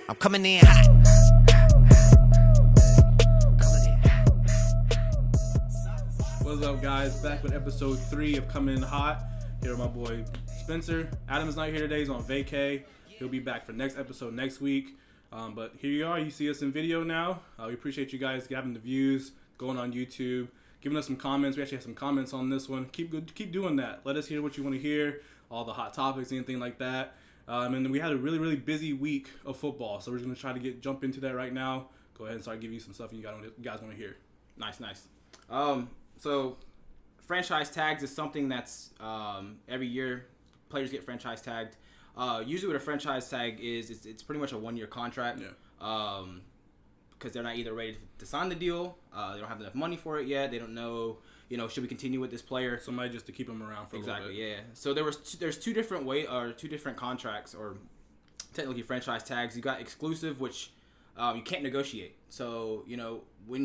I'm coming in hot. What's up, guys? Back with episode 3 of Coming in Hot. Here with my boy Spencer. Adam's not here today. He's on vacay. He'll be back for next episode next week. But here you are. You see us in video now. We appreciate you guys having the views, going on YouTube, giving us some comments. We actually have some comments on this one. Keep doing that. Let us hear what you want to hear, all the hot topics, anything like that. And we had a really, really busy week of football, so we're going to try to jump into that right now. Go ahead and start giving you some stuff you guys want to hear. Nice. So franchise tags is something that's every year players get franchise tagged. Usually what a franchise tag is, it's pretty much a 1-year contract. Yeah. Because they're not either ready to sign the deal, they don't have enough money for it yet. They don't know, should we continue with this player? Somebody just to keep them around for a little bit. Exactly, yeah. So there's two different contracts, or technically franchise tags. You got exclusive, which you can't negotiate. So when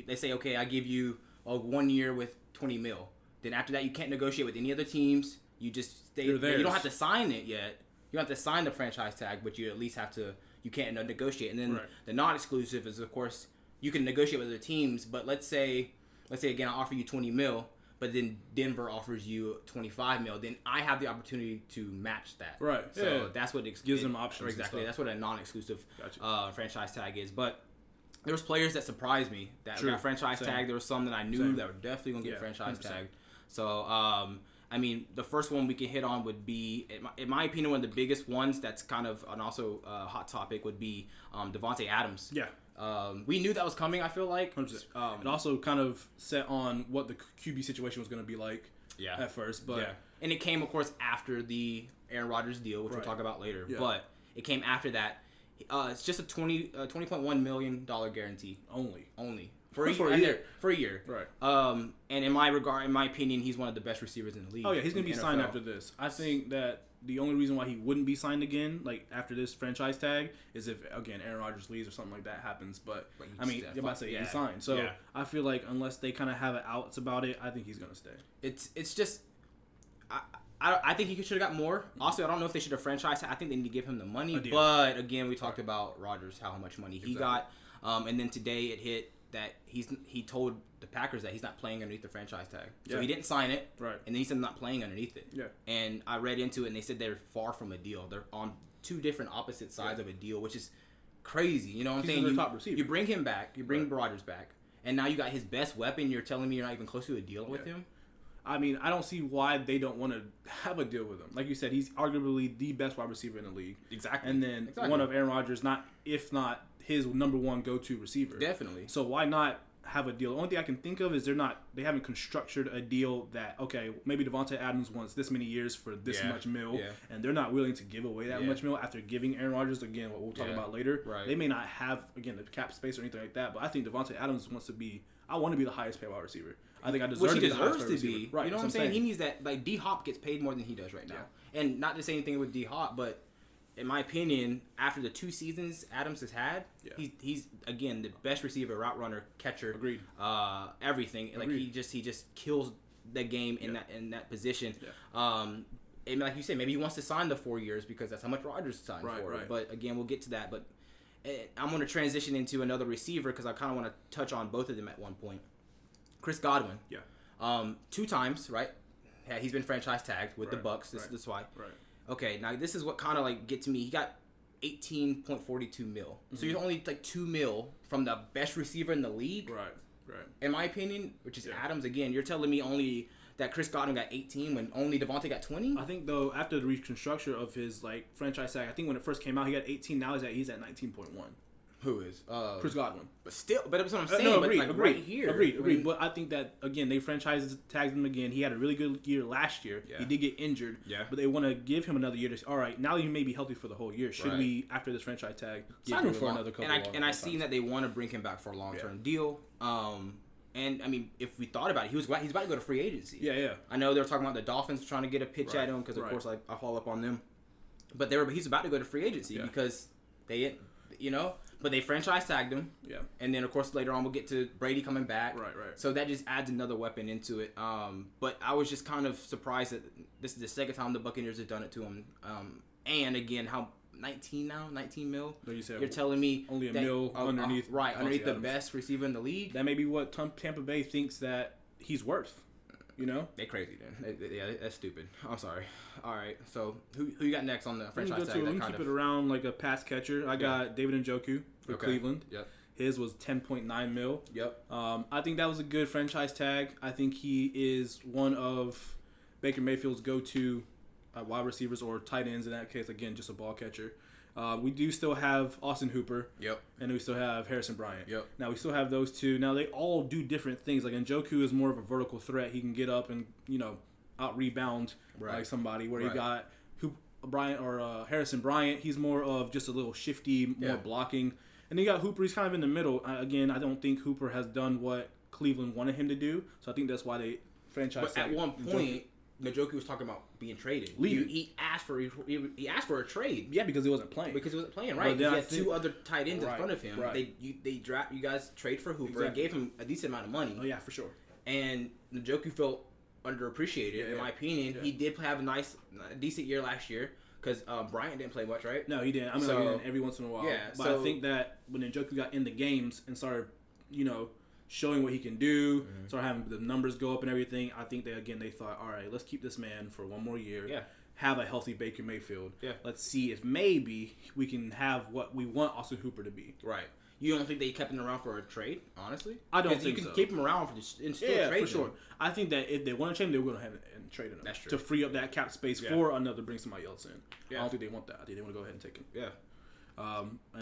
they say, okay, I give you 1 year with $20 million. Then after that, you can't negotiate with any other teams. You just stay. You don't have to sign it yet. You don't have to sign the franchise tag, but you at least have to. You can't negotiate. And then the non-exclusive is, of course, you can negotiate with other teams. But let's say again, I offer you $20 million, but then Denver offers you $25 million. Then I have the opportunity to match that. Right. So that's what gives them options. Exactly. That's what a non-exclusive franchise tag is. But there was players that surprised me that got franchise tagged. There were some that I knew that were definitely going to get franchise 100%. Tagged. So, the first one we can hit on would be, in my opinion, one of the biggest ones that's kind of an also hot topic would be Davante Adams. Yeah. We knew that was coming, I feel like. It also kind of set on what the QB situation was going to be like at first. But and it came, of course, after the Aaron Rodgers deal, which we'll talk about later. Yeah. But it came after that. It's just a $20.1 million guarantee. Only. For a year. Right. And in my opinion, he's one of the best receivers in the league. Oh, yeah, he's going to be signed after this. I think that the only reason why he wouldn't be signed again, like after this franchise tag, is if, again, Aaron Rodgers leaves or something like that happens. But you're about to say he's signed. So I feel like unless they kind of have it outs about it, I think he's going to stay. It's just... I think he should have got more. Also, I don't know if they should have franchised. I think they need to give him the money. But again, we talked about Rodgers, how much money he got, and then today it hit that he told the Packers that he's not playing underneath the franchise tag. So he didn't sign it, right? And then he said I'm not playing underneath it. Yeah. And I read into it, and they said they're far from a deal. They're on two different opposite sides of a deal, which is crazy. You know what I'm saying? Top receiver. You bring him back. You bring Rodgers back, and now you got his best weapon. You're telling me you're not even close to a deal with him? I mean, I don't see why they don't want to have a deal with him. Like you said, he's arguably the best wide receiver in the league. Exactly. And then one of Aaron Rodgers, if not his number one go-to receiver. Definitely. So why not have a deal? The only thing I can think of is they haven't constructed a deal that, okay, maybe Davante Adams wants this many years for this much mil, and they're not willing to give away that much mil after giving Aaron Rodgers, again, what we'll talk about later. Right. They may not have, again, the cap space or anything like that, but I think Davante Adams wants to be, I want to be the highest paid wide receiver. I think I deserve to be the highest paid receiver. Right. You know what I'm saying? He needs that. Like, D-Hop gets paid more than he does right now. Yeah. And not to say anything with D-Hop, but in my opinion, after the 2 seasons Adams has had, he's again the best receiver, route runner, catcher. Agreed. Everything. Like he just kills the game in that position. Yeah. And like you said, maybe he wants to sign the 4 years because that's how much Rodgers signed for. Right. But again, we'll get to that. But I'm going to transition into another receiver because I kind of want to touch on both of them at one point. Chris Godwin. Yeah. 2 times, right? Yeah, he's been franchise tagged with the Bucks. This is why. Right. Okay, now this is what kind of like gets me. He got $18.42 million. Mm-hmm. So he's only like $2 million from the best receiver in the league. Right. In my opinion, which is Adams. Again, you're telling me only that Chris Godwin got 18 when only Davante got 20? I think though after the reconstruction of his franchise tag, I think when it first came out he got 18. Now he's at 19.1. Who is? Chris Godwin. But that's what I'm saying. Agreed. Right here. Agreed. But I think that, again, they tagged him again. He had a really good year last year. Yeah. He did get injured. Yeah. But they want to give him another year. All right, now you may be healthy for the whole year. Should we, after this franchise tag, give him for another couple And I seen that they want to bring him back for a long-term deal. And, I mean, if we thought about it, he's about to go to free agency. Yeah. I know they were talking about the Dolphins trying to get a pitch at him because, of course, I follow up on them. But he's about to go to free agency because they, but they franchise tagged him. Yeah. And then, of course, later on we'll get to Brady coming back. Right. So that just adds another weapon into it. But I was just kind of surprised that this is the second time the Buccaneers have done it to him. And, again, how 19 now, 19 mil. Like you said, you're telling me only a mil underneath, underneath the Adams. best receiver in the league. That may be what Tampa Bay thinks that he's worth. You know, they crazy then. Yeah, that's stupid. I'm sorry. All right, so who you got next on the franchise tag? Let me keep it around like a pass catcher. I got David Njoku for Cleveland. Yep. His was 10.9 mil. Yep. I think that was a good franchise tag. I think he is one of Baker Mayfield's go-to wide receivers or tight ends. In that case, again, just a ball catcher. We do still have Austin Hooper. Yep. And we still have Harrison Bryant. Yep. Now, we still have those two. Now, they all do different things. Like, Njoku is more of a vertical threat. He can get up and, out-rebound like somebody. Where you got Harrison Bryant. He's more of just a little shifty, more blocking. And then you got Hooper. He's kind of in the middle. Again, I don't think Hooper has done what Cleveland wanted him to do. So I think that's why they franchise. But at one point, Njoku was talking about being traded. He asked for a trade. Yeah, because he wasn't playing. Right? He had two other tight ends in front of him. Right. You guys trade for Hooper and gave him a decent amount of money. Oh yeah, for sure. And Njoku felt underappreciated in my opinion. Yeah. He did have a decent year last year because Bryant didn't play much, right? No, he didn't. I mean, every once in a while. Yeah, but I think that when Njoku got in the games and started, showing what he can do, start having the numbers go up and everything, I think they thought, all right, let's keep this man for one more year. Yeah. Have a healthy Baker Mayfield. Yeah. Let's see if maybe we can have what we want Austin Hooper to be. Right. You don't think they kept him around for a trade, honestly? I don't think so. You can keep him around for still trade for sure. I think that if they want to trade him, they're going to have and trade him. That's true. To free up that cap space for another, bring somebody else in. Yeah. I don't think they want that. I think they want to go ahead and take him. Yeah.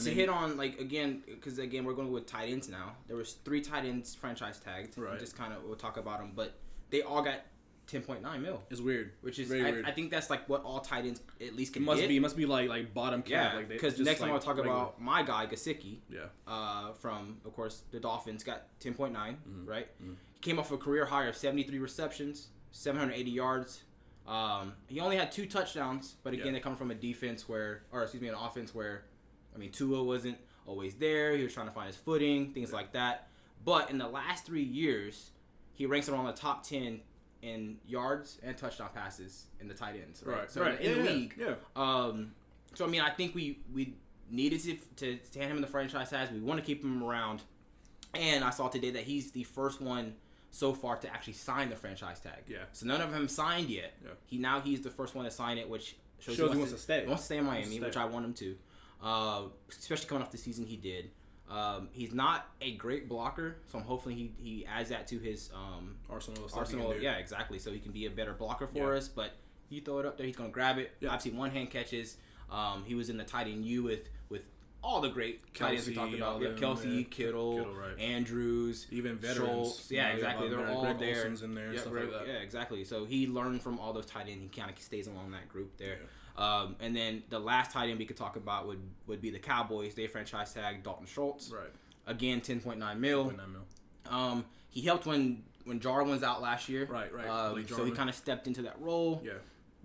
Hit on because we're going with tight ends now. There was 3 tight ends franchise tagged. Right. Just kind of we'll talk about them, but they all got 10.9 mil. It's weird. Which is very weird. I think that's like what all tight ends at least can get. It must be like bottom cap. Yeah. Because next time I'll talk about my guy Gesicki. Yeah. From of course the Dolphins got 10.9. Right. Mm-hmm. He came off a career high of 73 receptions, 780 yards. He only had 2 touchdowns, but again they come from an offense where Tua wasn't always there. He was trying to find his footing, things like that. But in the last 3 years, he ranks around the top 10 in yards and touchdown passes in the tight ends. Right. So in the league. Yeah. So I mean, I think we needed to hand him in the franchise tag. We want to keep him around. And I saw today that he's the first one so far to actually sign the franchise tag. Yeah. So none of them signed yet. Yeah. He's the first one to sign it, which shows he wants to stay. He wants to stay in Miami, which I want him to. Especially coming off the season he did. He's not a great blocker, so I'm hoping he adds that to his arsenal. Yeah, exactly. So he can be a better blocker for us. But you throw it up there, he's gonna grab it. Yeah. I've seen one-hand catches. He was in the tight end U with all the great tight ends we talked about. Kelsey, Kittle, Andrews, even veterans. Schultz. Yeah, exactly. They're all Greg there. Olsen's in there. Stuff like that. Yeah, exactly. So he learned from all those tight ends. He kind of stays along that group there. Yeah. And then the last tight end we could talk about would be the Cowboys. They franchise tag Dalton Schultz. Right. Again, 10.9 mil. He helped when Jarwin's out last year. Right. So he kind of stepped into that role. Yeah.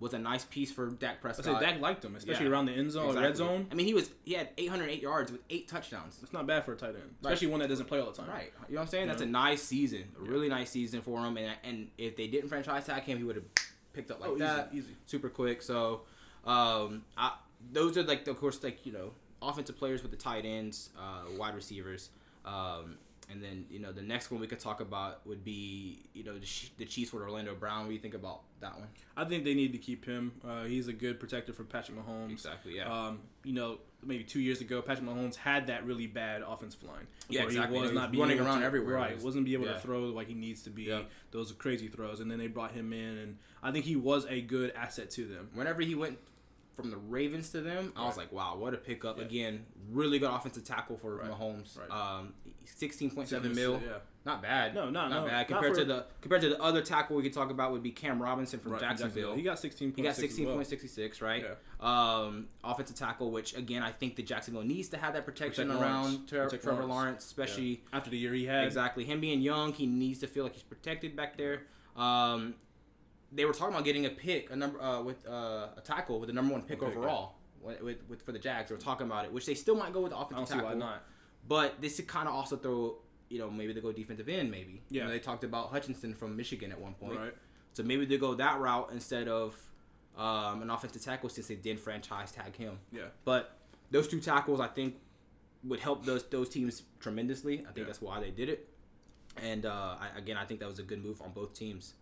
Was a nice piece for Dak Prescott. I say Dak liked him, especially around the end zone, red zone. I mean, he had 808 yards with 8 touchdowns. That's not bad for a tight end, especially one that doesn't play all the time. Right. You know what I'm saying? That's a nice season, a really nice season for him. And if they didn't franchise tag him, he would have picked up that easy, super quick. So, those are of course, offensive players with the tight ends, wide receivers. And then, the next one we could talk about would be, the Chiefs with Orlando Brown. What do you think about that one? I think they need to keep him. He's a good protector for Patrick Mahomes. Exactly, yeah. Maybe 2 years ago, Patrick Mahomes had that really bad offensive line. Yeah, exactly. He was not running around everywhere. Right, wasn't able to throw like he needs to be. Yeah. Those crazy throws. And then they brought him in, and I think he was a good asset to them. Whenever he went from the Ravens to them, I was like, wow, what a pickup. Yeah. Again, really good offensive tackle for Mahomes. Right. 16.7 mil. Yeah. Not bad. No, not bad. Compared to the other tackle we could talk about would be Cam Robinson from Jacksonville. He got 16.66. He got 16.66, right? Yeah. Offensive tackle, which again I think the Jacksonville needs to have that protection around Trevor Lawrence, especially after the year he had. Exactly. Him being young, he needs to feel like he's protected back there. They were talking about getting a pick, a tackle with the number 1 pick overall with for the Jags. They were talking about it, which they still might go with the offensive tackle. I don't see why not. But this could kind of also throw, maybe they go defensive end, maybe. Yeah. They talked about Hutchinson from Michigan at one point. Right. So maybe they go that route instead of an offensive tackle since they did franchise tag him. Yeah. But those 2 tackles, I think, would help those teams tremendously. I think that's why they did it. And, I think that was a good move on both teams.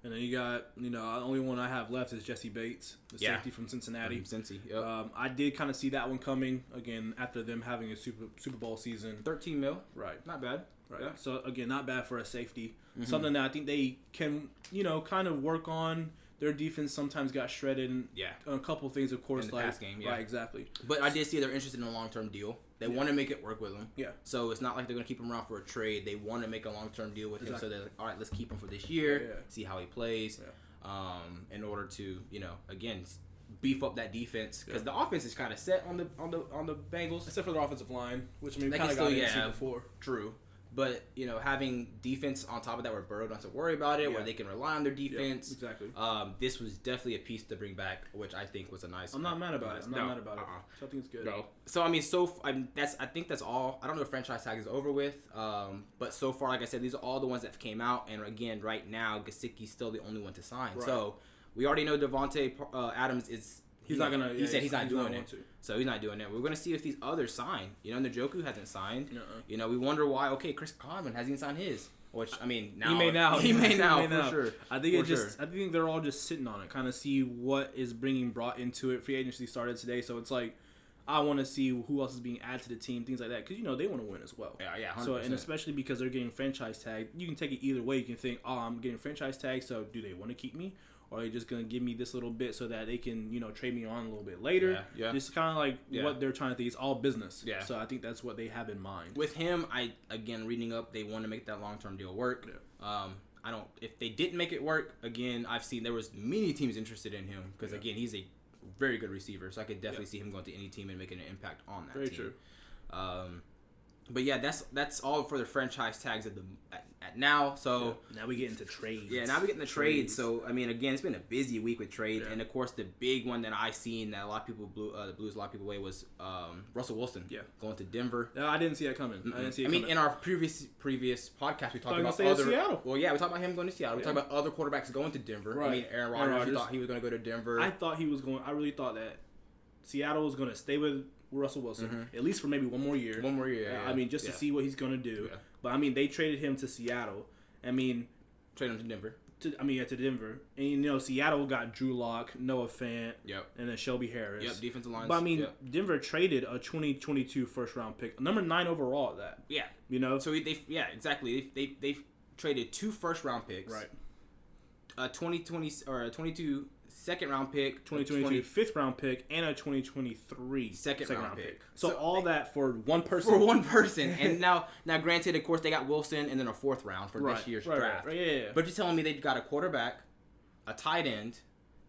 And then you got, the only one I have left is Jesse Bates, the safety from Cincinnati. From Cincy, yep. I did kind of see that one coming, again, after them having a Super Bowl season. $13 million. Right. Not bad. Right. Yeah. So, again, not bad for a safety. Mm-hmm. Something that I think they can, kind of work on. Their defense sometimes got shredded. And a couple things, of course. In the like, pass game, Right, exactly. But I did see they're interested in a long-term deal. They want to make it work with him. Yeah. So it's not like they're going to keep him around for a trade. They want to make a long-term deal with him. So they're like, all right, let's keep him for this year, see how he plays, in order to, again, beef up that defense. Because the offense is kind of set on the Bengals. Except for their offensive line, which, we they kind of got into before. True. But, having defense on top of that where Burrow doesn't have to worry about it, where they can rely on their defense. Yeah, exactly. This was definitely a piece to bring back, which I think was a nice. I'm not mad about it. So I think it's good. No. So, I think that's all. I don't know if franchise tag is over with. But so far, like I said, these are all the ones that came out. And again, right now, Gesicki's still the only one to sign. Right. So, we already know Devontae Adams is... He's not gonna. He said he's not doing it. So he's not doing it. We're gonna see if these others sign. Njoku hasn't signed. We wonder why. Okay, Chris Comin hasn't signed his. Which now he may now. He may now for sure. I think I think they're all just sitting on it, kind of see what is brought into it. Free agency started today, so it's like I want to see who else is being added to the team, things like that, because they want to win as well. Yeah. 100%. So and especially because they're getting franchise tagged, you can take it either way. You can think, oh, I'm getting franchise tagged, so do they want to keep me? Or are they just going to give me this little bit so that they can, trade me on a little bit later? Yeah. Just kind of like what they're trying to think. It's all business. Yeah. So I think that's what they have in mind. With him, reading up, they want to make that long-term deal work. Yeah. If they didn't make it work, again, I've seen there was many teams interested in him because, again, he's a very good receiver. So I could definitely see him going to any team and making an impact on that team. Very true. But yeah, that's all for the franchise tags at now. So now we get into trades. Yeah, now we get into trades. So again, it's been a busy week with trades, and of course the big one that I seen that a lot of people blew a lot of people away was Russell Wilson. Yeah, going to Denver. No, I didn't see that coming. I didn't see it coming. In our previous podcast, we talked about Seattle. Well, yeah, we talked about him going to Seattle. We talked about other quarterbacks going to Denver. Right. Aaron Rodgers thought he was going to go to Denver. I really thought that Seattle was going to stay with Russell Wilson, at least for maybe one more year. Just to see what he's going to do. Yeah. But, they traded him to Seattle. Traded him to Denver. To Denver. And, Seattle got Drew Lock, Noah Fant, and then Shelby Harris. Yep, defensive lines. But, Denver traded a 2022 first-round pick, number 9 overall at that. Yeah. So, exactly. They traded 2 first-round picks. Right. A 2020 or a 22 second-round pick, 2022 fifth-round pick, and a 2023 second-round pick. So all that for one person. For one person. And now, granted, of course, they got Wilson and then a 4th round for this year's draft. Right, yeah. But you're telling me they got a quarterback, a tight end,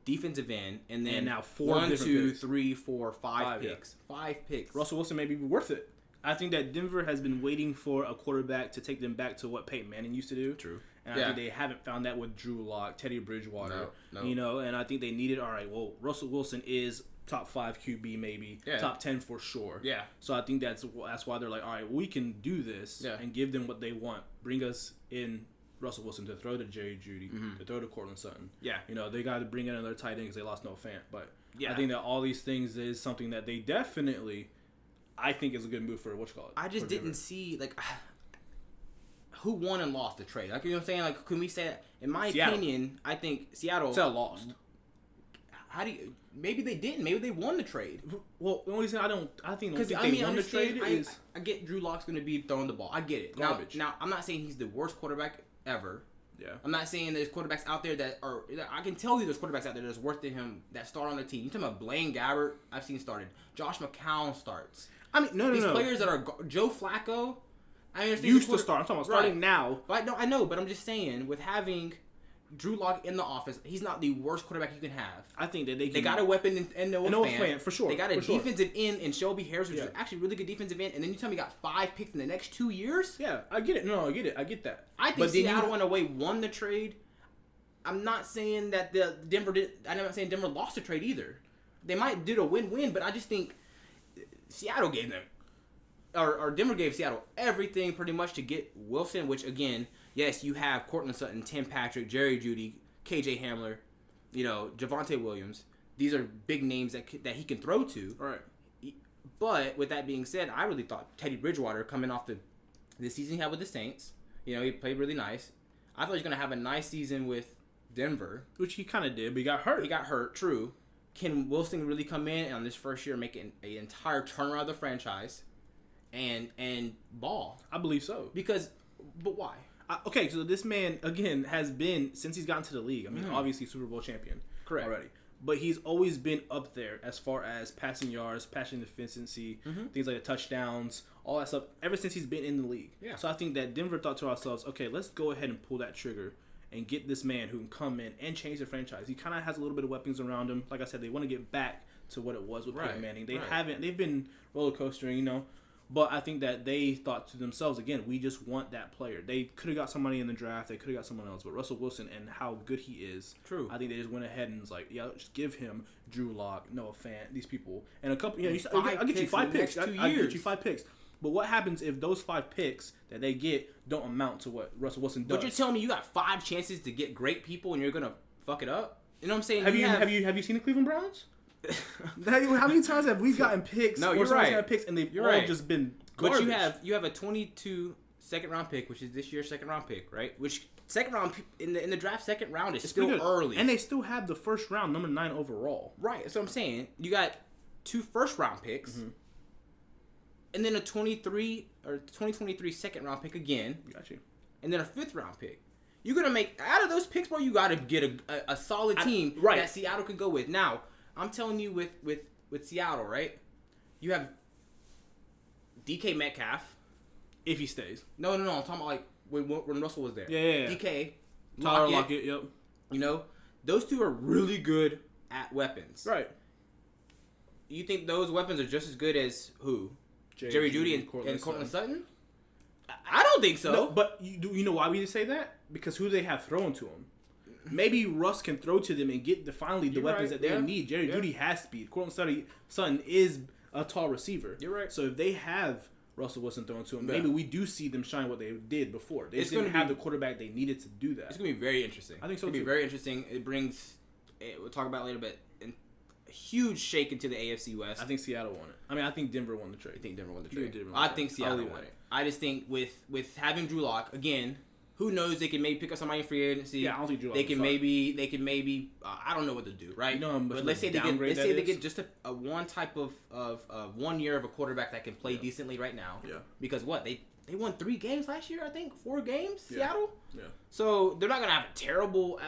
defensive end, and then now 4 1, 2, 3, 4, 5 picks. 5 picks. Russell Wilson may be worth it. I think that Denver has been waiting for a quarterback to take them back to what Peyton Manning used to do. True. And I think they haven't found that with Drew Lock, Teddy Bridgewater. No. And I think they needed, Russell Wilson is top 5 QB maybe, top 10 for sure. Yeah. So I think that's why they're like, all right, we can do this and give them what they want. Bring us in Russell Wilson to throw to Jerry Jeudy, to throw to Courtland Sutton. Yeah. They got to bring in another tight end because they lost Noah Fant. But I think that all these things is something that they definitely, I think, is a good move for I just didn't see, who won and lost the trade. You know what I'm saying? Can we say that? In my opinion, I think Seattle lost. How do you? Maybe they didn't. Maybe they won the trade. Well, the only thing I think they won the trade is I get Drew Lock's going to be throwing the ball. I get it. Garbage. Now, I'm not saying he's the worst quarterback ever. Yeah. I'm not saying there's quarterbacks out there that are. I can tell you there's quarterbacks out there that's worse than him that start on the team. You talking about Blaine Gabbert? I've seen started. Josh McCown starts. These players that are Joe Flacco. Used to start. I'm talking about starting now. But I know, but I'm just saying, with having Drew Lock in the office, he's not the worst quarterback you can have. I think that they got a weapon in Noah Fant, for sure. They got a defensive end in Shelby Harris, which is actually a really good defensive end. And then you tell me you got 5 picks in the next 2 years? Yeah, I get it. No, I get it. I get that. I think Seattle, in a way, won the trade. I'm not saying that Denver did. I'm not saying Denver lost the trade either. They might do a win-win, but I just think Seattle gave them. Or Denver gave Seattle everything pretty much to get Wilson, which, again, yes, you have Courtland Sutton, Tim Patrick, Jerry Jeudy, KJ Hamler. Javonte Williams. These are big names that he can throw to. Right. But with that being said, I really thought Teddy Bridgewater coming off the season he had with the Saints, he played really nice. I thought he was going to have a nice season with Denver. Which he kind of did, but he got hurt. He got hurt, true. Can Wilson really come in on this first year, make an entire turnaround of the franchise and ball? I believe so. But why? Okay, so this man, again, has been, since he's gotten to the league, I mean, obviously Super Bowl champion. Correct. Already. But he's always been up there as far as passing yards, passing efficiency, things like the touchdowns, all that stuff, ever since he's been in the league. Yeah. So I think that Denver thought to ourselves, okay, let's go ahead and pull that trigger and get this man who can come in and change the franchise. He kind of has a little bit of weapons around him. Like I said, they want to get back to what it was with Peyton Manning. They've been roller coastering, But I think that they thought to themselves, again, we just want that player. They could have got somebody in the draft. They could have got someone else. But Russell Wilson and how good he is, true. I think they just went ahead and was like, yeah, just give him Drew Lock, Noah Fant, these people. And a couple, I'll get you 5 picks. I'll get you 5 picks. But what happens if those 5 picks that they get don't amount to what Russell Wilson does? But you're telling me you got 5 chances to get great people and you're going to fuck it up? You know what I'm saying? Have you seen the Cleveland Browns? How many times have we gotten picks? No, you're right. Picks and they've all just been garbage. But you have a 22 second round pick, which is this year's second round pick, right? Which second round in the draft second round is still early, and they still have the first round number 9 overall. Right. That's what I'm saying. You got 2 first round picks, and then a 2023 second round pick again. Got you. And then a 5th round pick. You're gonna make out of those picks, bro. You got to get a solid team that Seattle could go with. Now, I'm telling you, with Seattle, right? You have DK Metcalf. If he stays. No. I'm talking about like when Russell was there. Yeah. DK. Tyler Lockett, yep. Those 2 are really good at weapons. Right. You think those weapons are just as good as who? Jerry Jeudy and Courtland Sutton? I don't think so. No, but you know why we say that? Because who they have thrown to him. Maybe Russ can throw to them and get finally the weapons that they need. Jerry Jeudy has speed. Courtland Sutton is a tall receiver. You're right. So if they have Russell Wilson thrown to him, maybe we do see them shine what they did before. They just didn't have the quarterback they needed to do that. It's going to be very interesting. I think so, It's going to be very interesting. It brings, we'll talk about it later, but a huge shake into the AFC West. I think Seattle won it. I mean, I think Denver won the trade. I think Denver won the trade. I think Seattle won it. I just think with having Drew Lock, again, who knows, they can maybe pick up somebody in free agency. Yeah, I don't think Drew Lock They can maybe I don't know what to do, right? But let's say they get just a one type of 1 year of a quarterback that can play decently right now. Yeah. Because they won 3 games last year, I think. 4 games, Seattle? Yeah. So they're not going to have a terrible,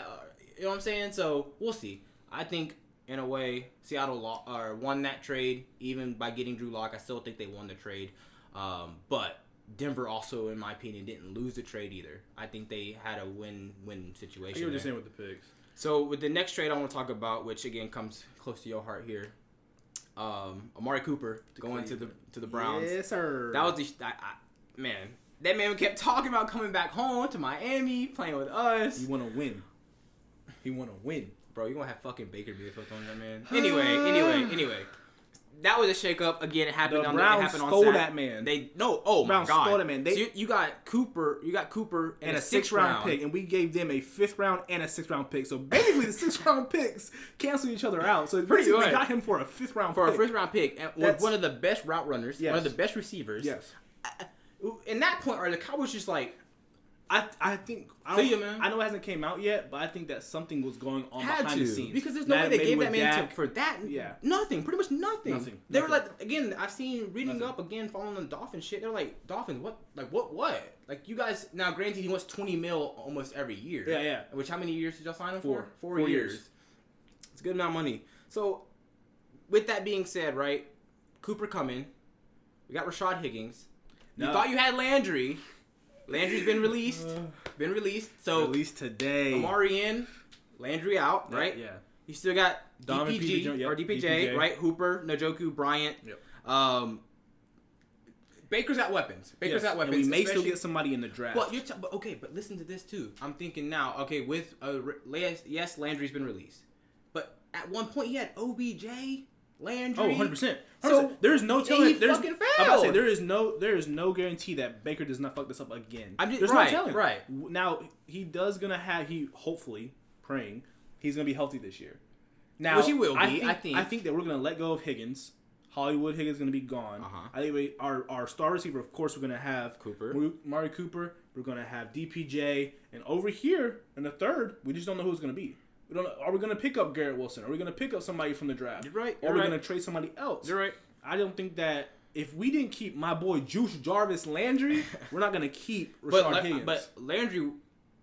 you know what I'm saying? So we'll see. I think, in a way, Seattle won that trade, even by getting Drew Lock. I still think they won the trade. But Denver also, in my opinion, didn't lose the trade either. I think they had a win-win situation. You were just saying with the picks. So with the next trade I want to talk about, which again comes close to your heart here, Amari Cooper going to the Browns. Yes, sir. That was man. That man kept talking about coming back home to Miami, playing with us. He want to win. Bro, you gonna have fucking Baker Mayfield on that, man. Anyway. That was a shakeup. Again, it happened the on Browns stole that man. Oh my God. Stole that man. So you got Cooper and a 6th round pick, and we gave them a 5th round and a 6th round pick. So basically, the 6th round picks cancel each other out. So we got him for a 5th round pick. For a 5th round pick, and with one of the best route runners, one of the best receivers. Yes. In that point, are the Cowboys just like? I think I know it hasn't came out yet, but I think that something was going on behind the scenes. Because there's no way they gave that man for that. Yeah. Nothing. Pretty much nothing. They were like, again, I've seen reading up again, following the Dolphins shit. They're like, Dolphins, what? Like what? Like you guys. Now, granted, he wants $20 million almost every year. Yeah. Which how many years did y'all sign him for? 4 years. It's a good amount of money. So, with that being said, right, Cooper coming. We got Rashad Higgins. You thought you had Landry. Landry's been released. So released today. Amari in, Landry out, right? Yeah. You still got DPJ, DPJ, right? Hooper, Njoku, Bryant. Yep. Baker's got weapons. And we may still get somebody in the draft. Well, but listen to this too. I'm thinking now. Okay, with yes, Landry's been released, but at one point he had OBJ. Landry. 100%. So there's no telling. He fucking failed. I'm about to say there is no guarantee that Baker does not fuck this up again. There's no telling. Right. Now he does gonna have hopefully praying he's going to be healthy this year. Now, Which he will be, I think. I think that we're going to let go of Higgins. Hollywood Higgins is going to be gone. I think our star receiver, of course, we're going to have Cooper. Mari Cooper. We're going to have DPJ. And over here in the third, we just don't know who it's going to be. We don't know, are we going to pick up Garrett Wilson? Are we going to pick up somebody from the draft? You're right. Or are we going to trade somebody else? You're right. I don't think that if we didn't keep my boy Juice Jarvis Landry, we're not going to keep Rashard Higgins. But Landry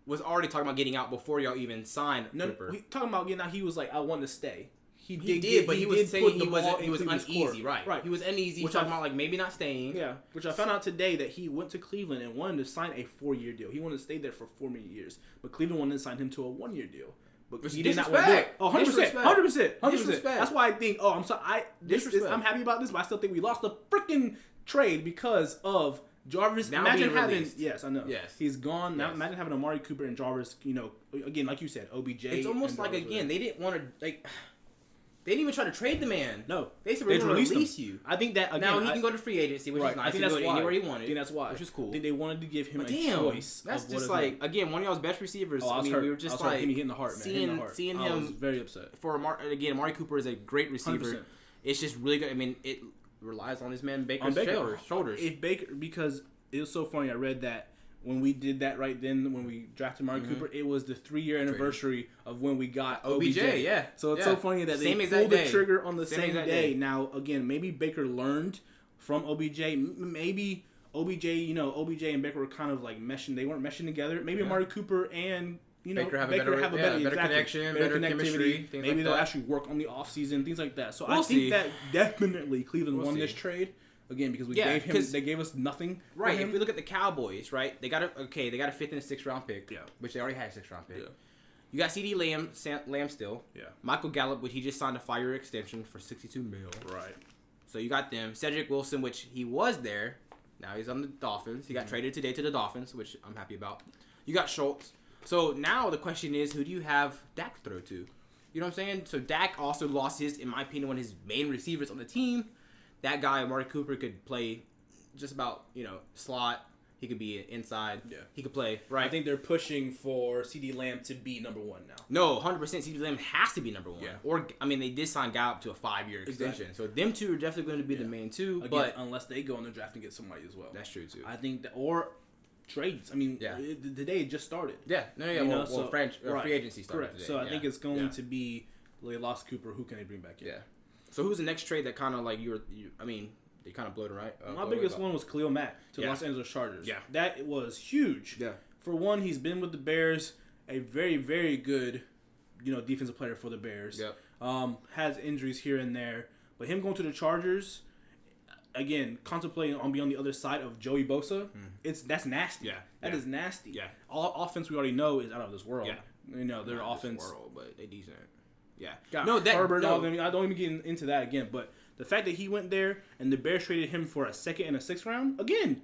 was already talking about getting out before y'all even signed Cooper. Talking about getting out, he was like, I want to stay. He did, but he was saying he was uneasy, right? He was uneasy, Which talking about like maybe not staying. Yeah, which I found out today that he went to Cleveland and wanted to sign a 4-year deal. He wanted to stay there for 4 more years, but Cleveland wanted to sign him to a 1-year deal. But he did not want to do it. Oh, 100%. That's why I think. Oh, I'm sorry. I'm happy about this, but I still think we lost the freaking trade because of Jarvis. Now imagine being having. released. Yes, I know. Yes, he's gone now. Yes. Imagine having Amari Cooper and Jarvis. You know, again, like you said, OBJ. It's almost like again they didn't want to like. They didn't even try to trade the man. No, they said we're going to release you. I think that again, now he can go to free agency, which is nice. I think he that's can go why. anywhere he wanted. I think that's why. Which is cool. I think they wanted to give him a choice. That's just like again one of y'all's best receivers. Oh, I mean, we were just like hitting the heart, man. Seeing I him was very upset. For Amari Cooper is a great receiver. 100%. It's just really good. I mean, it relies on his man Baker's shoulders. If Baker, because it was so funny. I read that when we did that right then, when we drafted Amari Cooper, it was the 3-year anniversary of when we got OBJ. Yeah. So it's so funny that they pulled the trigger on the same day. Now, again, maybe Baker learned from OBJ. Maybe OBJ, OBJ and Baker were kind of like meshing. They weren't meshing together. Maybe Amari Cooper and Baker have a better connection, better chemistry. Maybe they'll actually work on the offseason, things like that. So I think that definitely Cleveland won this trade. Again, because they gave us nothing. Right. If we look at the Cowboys, right, they got a 5th and a 6th round pick. Yeah. Which they already had a 6th round pick. Yeah. You got CD Lamb still. Yeah. Michael Gallup, which he just signed a 5-year extension for $62 million. Right. So you got them. Cedric Wilson, which he was there. Now he's on the Dolphins. He got traded today to the Dolphins, which I'm happy about. You got Schultz. So now the question is, who do you have Dak throw to? You know what I'm saying? So Dak also lost in my opinion, one of his main receivers on the team. That guy, Amari Cooper, could play just about, slot. He could be inside. Yeah. He could play, right? I think they're pushing for CD Lamb to be number 1 now. No, 100% CD Lamb has to be number 1. Yeah. Or, they did sign Gallup to a 5-year extension. So them two are definitely going to be the main two. Again, but unless they go in the draft and get somebody as well. That's true, too. I think that, or trades. Today it just started. Yeah. Free agency started today. So I think it's going to be, they lost Cooper. Who can they bring back in? Yeah. So who's the next trade that kind of like they kind of blew it, right? My biggest one was Khalil Mack to Los Angeles Chargers. Yeah. That was huge. Yeah. For one, he's been with the Bears, a very, very good, defensive player for the Bears. Yep. Has injuries here and there. But him going to the Chargers, again, contemplating on being on the other side of Joey Bosa, that's nasty. Yeah. That is nasty. Yeah. All offense we already know is out of this world. Yeah. Their offense. World, but they decent. Yeah. Herbert. I don't even get into that again. But the fact that he went there and the Bears traded him for a 2nd and a 6th round, again.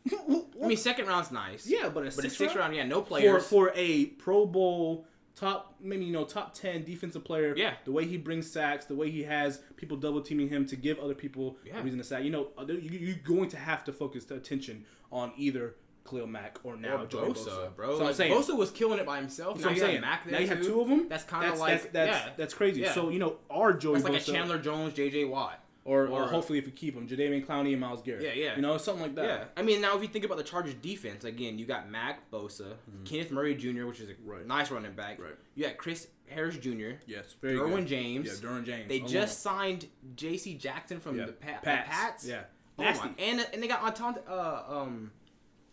2nd round's nice. Yeah, but a 6th round, no players. For a Pro Bowl top 10 defensive player. Yeah. The way he brings sacks, the way he has people double teaming him to give other people a reason to sack. You're going to have to focus the attention on either Khalil Mack or now Joey Bosa, bro. So I'm saying Bosa was killing it by himself. So I'm saying Mack there now you have 2 of them. That's kind of like that's crazy. Yeah. So our Joey Bosa, that's like a Chandler Jones, J.J. Watt, or hopefully if you keep him, Jadeveon Clowney and Miles Garrett. Yeah. Something like that. Yeah. Now if you think about the Chargers defense, again, you got Mack, Bosa, Kenneth Murray Jr., which is a nice running back. Right. You got Chris Harris Jr. Yes, very Derwin good. James. Yeah, Derwin James. They just signed J.C. Jackson from the Pats. Yeah. Nasty. And they got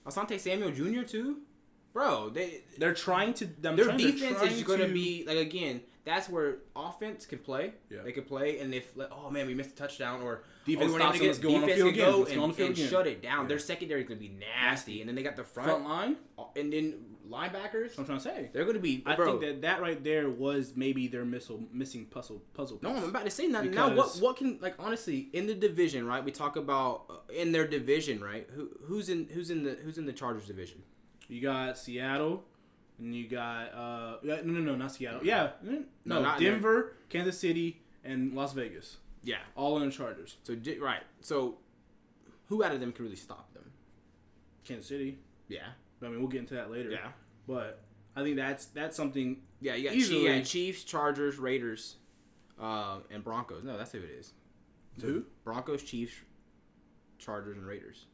Asante Samuel Jr. too, bro. They're trying to. Their defense is going to be like again. That's where offense can play. Yeah. They can play, and if we missed a touchdown or defense stops defense can go and shut it down. Yeah. Their secondary is going to be nasty, and then they got the front line, and then linebackers. I'm trying to say they're going to be. I think that right there was maybe their missing puzzle piece. No, I'm about to say that. Now what can honestly in the division, right? We talk about in their division, right? Who's in the Chargers division? You got Seattle. And you got no, not Seattle. Yeah, no, Denver, Kansas City, and Las Vegas. Yeah, all in the Chargers. So right. So who out of them can really stop them? Kansas City. Yeah. We'll get into that later. Yeah. But I think that's something. Yeah, you got easily. Chiefs, Chargers, Raiders, and Broncos. No, that's who it is. Who? Broncos, Chiefs, Chargers, and Raiders.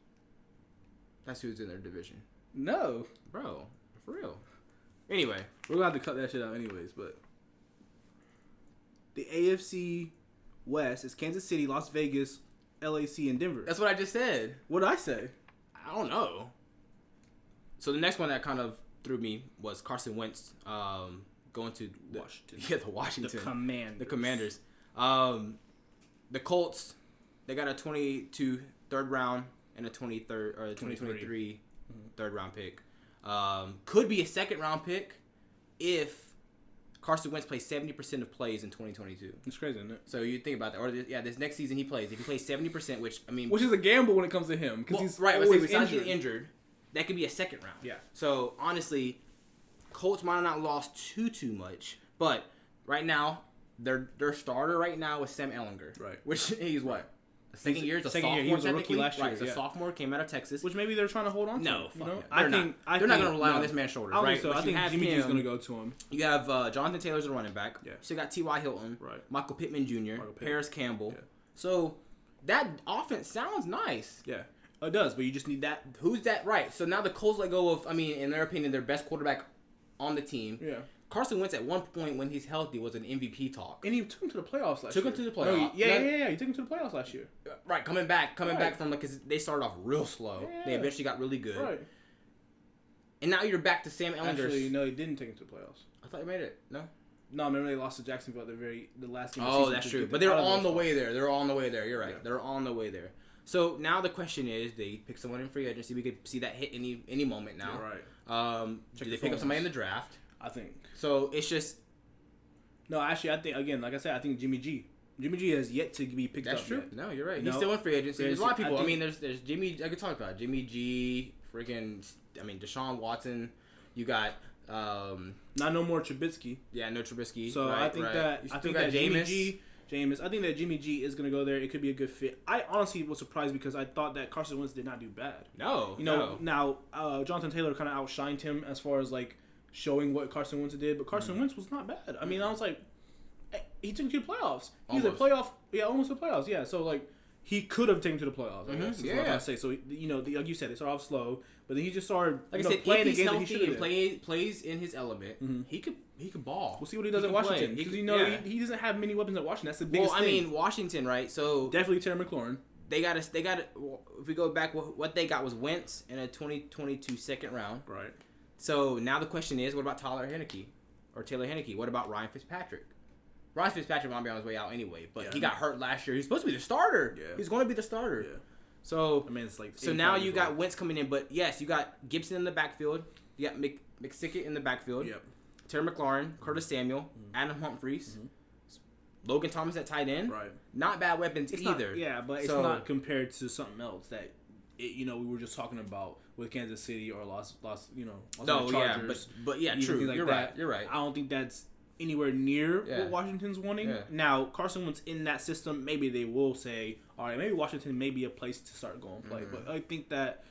That's who's in their division. No, Bro, for real. Anyway, we're gonna have to cut that shit out anyways. But the AFC West is Kansas City, Las Vegas, LAC, and Denver. that's what I just said. What did I say? I don't know. So the next one that kind of threw me was Carson Wentz going to Washington. Yeah, the Washington. The Commanders. The Commanders. The Colts, they got a 22 third round and a 2023 third round pick. Could be a second round pick if Carson Wentz plays 70% of plays in 2022. It's crazy, isn't it? So you think about that. Or this next season he plays. If he plays 70%, which is a gamble when it comes to him because he's always besides being injured, that could be a second round. Yeah. So honestly, Colts might have not lost too much, but right now their starter right now is Sam Ehlinger. Right. Which he's what? Second year. He was a rookie last year. Right. He's a sophomore. Came out of Texas. Which maybe they're trying to hold on to. No, you know? I think they're not going to rely on this man's shoulders. Right. So I think Jimmy G's going to go to him. You have Jonathan Taylor's a running back. Yeah. So you got T.Y. Hilton. Right. Michael Pittman Jr. Paris Campbell. Yeah. So that offense sounds nice. Yeah. It does, but you just need that. Who's that? Right. So now the Colts let go of, in their opinion, their best quarterback on the team. Yeah. Carson Wentz at one point when he's healthy was an MVP talk. And he took him to the playoffs last year. Took him to the playoffs. No, yeah. He took him to the playoffs last year. Right. Coming back from because they started off real slow. Yeah. They eventually got really good. Right. And now you're back to Sam Ehlinger. Actually, no, he didn't take him to the playoffs. I thought he made it. No. No, remember they lost to Jacksonville at the last game. Oh, that's true. But they're on the way there. You're right. Yeah. They're on the way there. So now the question is, they pick someone in free agency. We could see that hit any moment now. Yeah, right. Do they pick up somebody in the draft? I think. So it's just. No, actually, I think again, like I said, I think Jimmy G has yet to be picked up. That's true. Yet. No, you're right. No. He's still in free agency. There's a lot of people. There's Jimmy. I could talk about Jimmy G. Freaking. Deshaun Watson. You got. Not no more Trubisky. Yeah, no Trubisky. So right, I think that Jameis. I think that Jimmy G is gonna go there. It could be a good fit. I honestly was surprised because I thought that Carson Wentz did not do bad. No. Now Jonathan Taylor kind of outshined him as far as like showing what Carson Wentz did, but Carson Wentz was not bad. I was like, he took him to the playoffs. He's almost. Almost the playoffs. Yeah, so like he could have taken him to the playoffs. I guess, is what I'm trying to say. So like you said, they started off slow, but then he just started like I said, playing if he's the game healthy that he and plays in his element, he could ball. We'll see what he does at Washington because he doesn't have many weapons at Washington. That's the biggest thing. Washington, right? So definitely Terry McLaurin. They got. If we go back, what they got was Wentz in a 2022 second round. Right. So now the question is, what about Taylor Heineke? What about Ryan Fitzpatrick? Ryan Fitzpatrick might be on his way out anyway, but he got hurt last year. He's supposed to be the starter. Yeah. He's going to be the starter. Yeah. So it's like so now you got Wentz coming in, but yes, you got Gibson in the backfield. You got McSickett in the backfield. Yep. Terry McLaurin, Curtis Samuel, Adam Humphries, Logan Thomas at tight end. Right. Not bad weapons either. But it's not compared to something else that we were just talking about with Kansas City or Los Chargers. But yeah, true. Like You're right. I don't think that's anywhere near what Washington's wanting. Yeah. Now, Carson Wentz in that system, maybe they will say, all right, maybe Washington may be a place to start going play. But I think that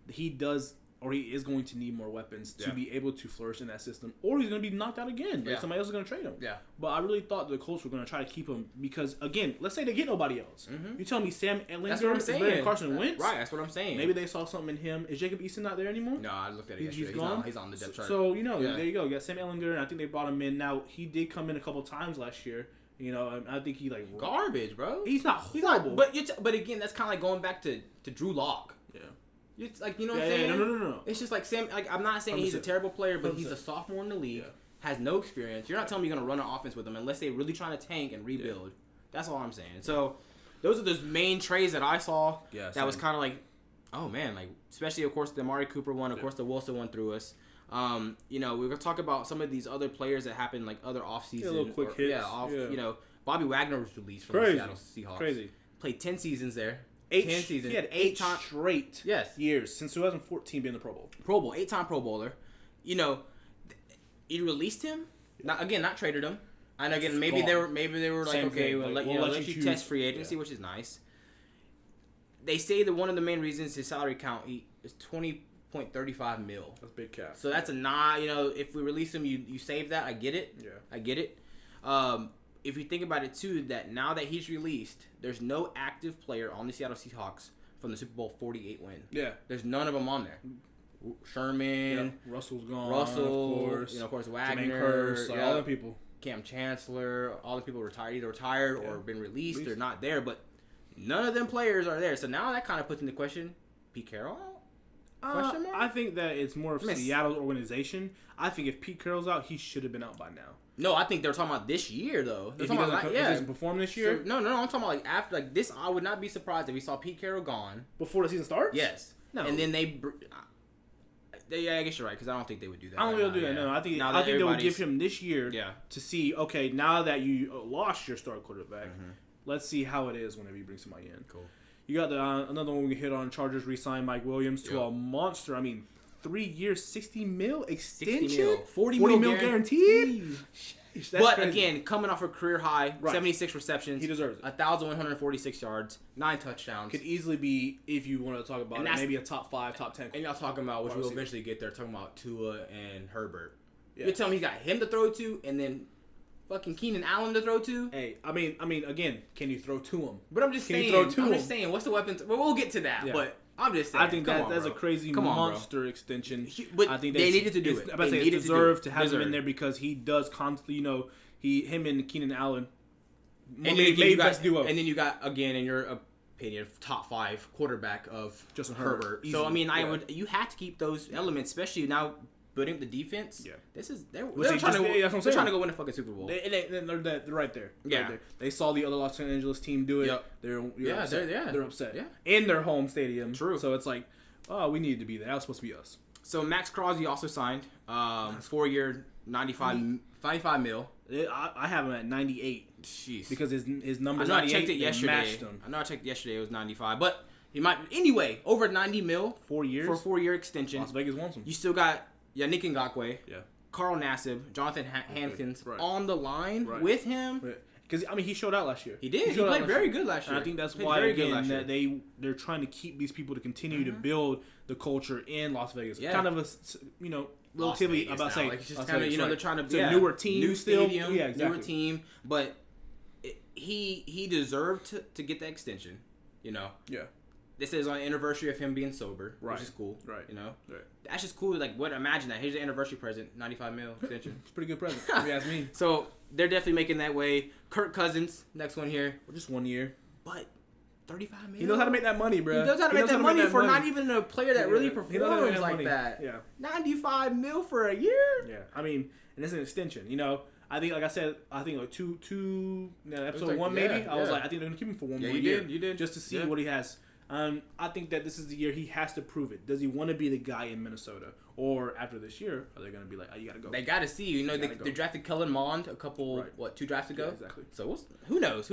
he is going to need more weapons to be able to flourish in that system, or he's going to be knocked out again. Like somebody else is going to trade him. Yeah. But I really thought the Colts were going to try to keep him because, again, let's say they get nobody else. You tell me Sam Ehlinger is better than Carson Wentz? Right, that's what I'm saying. Maybe they saw something in him. Is Jacob Eason not there anymore? No, I looked at it yesterday. He's gone? He's on the depth chart. So, there you go. You got Sam Ehlinger, and I think they brought him in. Now, he did come in a couple times last year. And I think he garbage, bro. He's not horrible. But again, that's kind of like going back to Drew Lock. Yeah. It's like, what I'm saying? No. It's just like Sam. Like, I'm not saying he's a terrible player, but he's a sophomore in the league, has no experience. You're not telling me you're gonna run an offense with him unless they're really trying to tank and rebuild. Yeah. That's all I'm saying. So, those are those main trades that I saw. Yeah. That was kind of like, oh man, like especially of course the Amari Cooper one, of course the Wilson one threw us. We're gonna talk about some of these other players that happened like other offseason. A little quick hits. Bobby Wagner was released from the Seattle Seahawks. Crazy. Played 10 seasons there. 10 seasons. He had 8 straight years since 2014 being the Pro Bowl. Pro Bowl, 8-time Pro Bowler. You released him. Not traded him. And again, maybe they were like, okay, we'll let you test free agency, which is nice. They say that one of the main reasons his salary count is $5.35 million. That's big cap. So that's a if we release him, you save that. I get it. Yeah. I get it. If you think about it too, that now that he's released, there's no active player on the Seattle Seahawks from the Super Bowl 48 win. Yeah. There's none of them on there. Sherman, Russell's gone. Russell, of course. Wagner, Jermaine Kearse, all the people. Cam Chancellor, all the people either retired or been released. They're not there, but none of them players are there. So now that kind of puts into question Pete Carroll. Question mark? I think that it's more of Seattle's organization. I think if Pete Carroll's out, he should have been out by now. No, I think they're talking about this year though. They're If he doesn't perform this year. So, no. I'm talking about after this. I would not be surprised if we saw Pete Carroll gone before the season starts. Yes. No. And then I guess you're right because I don't think they would do that. I don't think they'll do that. No, I think they would give him this year to see. Okay, now that you lost your star quarterback, let's see how it is whenever you bring somebody in. Cool. You got another one we hit on. Chargers re-signed Mike Williams to a monster. I mean, 3 years, $60 million extension, $40 million guaranteed. But crazy. Again, coming off a career high, 76 receptions, he deserves it. 1,146 yards, 9 touchdowns. Could easily be, if you want to talk about it, maybe a top 5, top 10. And y'all talking about, which we'll eventually get there, talking about Tua and Herbert. Yeah. You're telling me you got him to throw to, and then fucking Keenan Allen to throw to? Hey, I mean, again, can you throw to him? But I'm just saying, what's the weapons? Well, we'll get to that, but I'm just saying. I think that's a crazy monster extension. But I think they needed to do it. They deserve to have him in there because he does constantly, him and Keenan Allen. And then you got, again, in your opinion, top 5 quarterback of Justin Herbert. Easily. So I mean, you have to keep those elements, especially now building up the defense. Yeah, they're trying to go win a fucking Super Bowl. They're right there. Yeah, right there. They saw the other Los Angeles team do it. Yep. They're upset. They're upset. Yeah, in their home stadium. True. So it's like, oh, we needed to be there. That was supposed to be us. So Max Crosby also signed 4-year, $95 million. I have him at 98. Jeez. Because his numbers. I checked it yesterday. I know I checked yesterday. It was 95, but he might anyway over 90 mil. 4 years for a 4-year extension. Las Vegas wants him. You still got Yannick Ngakoue. Yeah. Carl Nassib, Jonathan Hankins on the line with him. Because he showed out last year. He did. He played very good last year. And I think that's why that they're trying to keep these people to continue to build the culture in Las Vegas. Yeah. Kind of a relatively about saying like it's just kind of they're trying to be a newer team, new stadium, exactly. Newer team, but he deserved to get the extension. Yeah. This is on the anniversary of him being sober, which is cool. Right. That's just cool. Like, imagine that. Here's the anniversary present, $95 million extension. It's a pretty good present, if you ask me. So, they're definitely making that way. Kirk Cousins, next one here. Just 1 year. But $35 million. He knows how to make that money, bro. He knows how to make that money for not even a player that really performs like that. Yeah. $95 million for a year? Yeah. I mean, and it's an extension. I think, like I said, like episode 1 maybe. I was like, I think they're going to keep him for one more year. You did. Just to see what he has. I think that this is the year he has to prove it. Does he want to be the guy in Minnesota? Or after this year, are they going to be like, oh, you got to go? They got to see. They drafted Kellen Mond a couple, 2 drafts ago? Yeah, exactly. So who knows?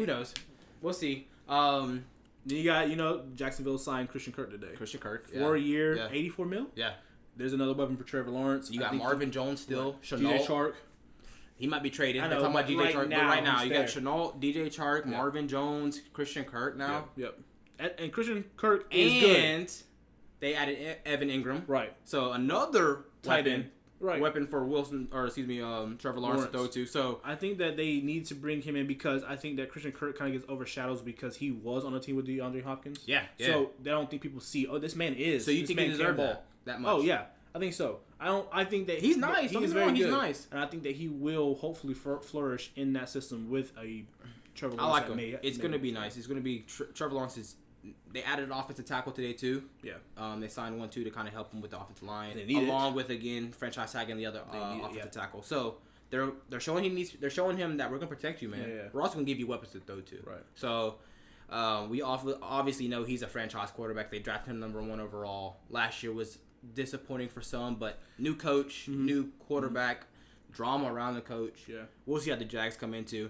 We'll see. Then you got, Jacksonville signed Christian Kirk today. Christian Kirk. 4 year, $84 million? Yeah. There's another weapon for Trevor Lawrence. You got Marvin Jones still. DJ Chark. He might be traded. I know, talking about DJ Chark. But right now, you got there. Chenault, DJ Chark, Marvin Jones, Christian Kirk now. Yep. And Christian Kirk is good. And they added Evan Ingram. Right. So another tight end. Weapon for Trevor Lawrence to throw to. So I think that they need to bring him in because I think that Christian Kirk kind of gets overshadowed because he was on a team with DeAndre Hopkins. Yeah. So I don't think people see, this man is. So you think he deserves that much? Oh yeah, I think so. I think that he's nice. He's very good. He's nice, and I think that he will hopefully flourish in that system with a Trevor Lawrence. I like him. It's going to be nice. It's going to be Trevor Lawrence. They added an offensive tackle today too. Yeah. They signed 1 2 to kind of help him with the offensive line, along with franchise tagging the other offensive tackle. So they're showing him that we're gonna protect you, man. Yeah. We're also gonna give you weapons to throw to. Right. So we obviously know he's a franchise quarterback. They drafted him number 1 overall. Last year was disappointing for some, but new coach, new quarterback, drama around the coach. Yeah. We'll see how the Jags come into.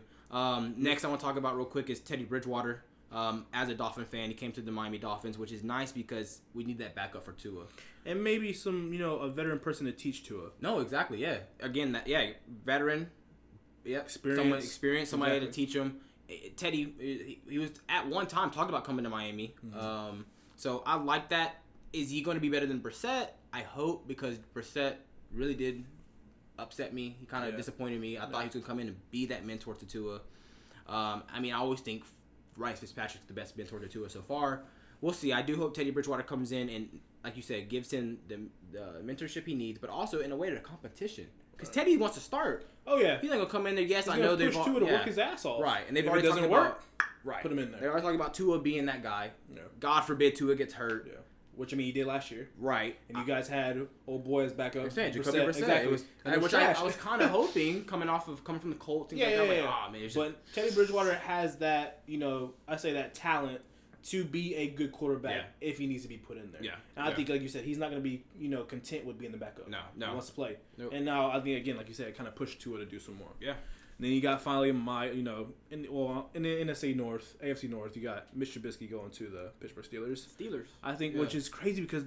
Next I want to talk about real quick is Teddy Bridgewater. As a Dolphin fan, he came to the Miami Dolphins, which is nice because we need that backup for Tua. And maybe some, a veteran person to teach Tua. No, exactly, yeah. Again, veteran, experience, somebody to teach him. Teddy, he was at one time talking about coming to Miami. So I like that. Is he going to be better than Brissett? I hope, because Brissett really did upset me. He kind of disappointed me. I thought he was going to come in and be that mentor to Tua. I mean, I always think Ryan Fitzpatrick's the best mentor to Tua so far. We'll see. I do hope Teddy Bridgewater comes in and, like you said, gives him the mentorship he needs, but also in a way to competition. Because Teddy wants to start. Oh, yeah. He's not going to come in there. Yes, He's I know they've push Tua to work his ass off. Right. And they've if already it doesn't talked work, about, put him in there. They're always talking about Tua being that guy. Yeah. God forbid Tua gets hurt. Yeah. Which, I mean, he did last year. Right. And you guys had old boys back up. Jacoby Brissett. Brissett. Exactly. Which I was kind of hoping, coming from the Colts. Things like that. Like, oh, man, but Teddy Bridgewater has that, I say that talent to be a good quarterback if he needs to be put in there. Yeah. And I think, like you said, he's not going to be, content with being the backup. No. He wants to play. Nope. And now, I think, again, like you said, it kind of pushed Tua to do some more. Yeah. And then you got finally in the NFC North, AFC North, you got Mitch Trubisky going to the Pittsburgh Steelers. I think, which is crazy because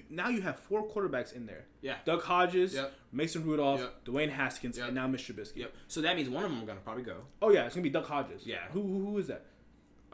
now you have 4 quarterbacks in there. Yeah. Doug Hodges, Mason Rudolph, Dwayne Haskins, and now Mitch Trubisky. Yep. So that means one of them are going to probably go. Oh yeah, it's going to be Doug Hodges. Yeah. Who is that?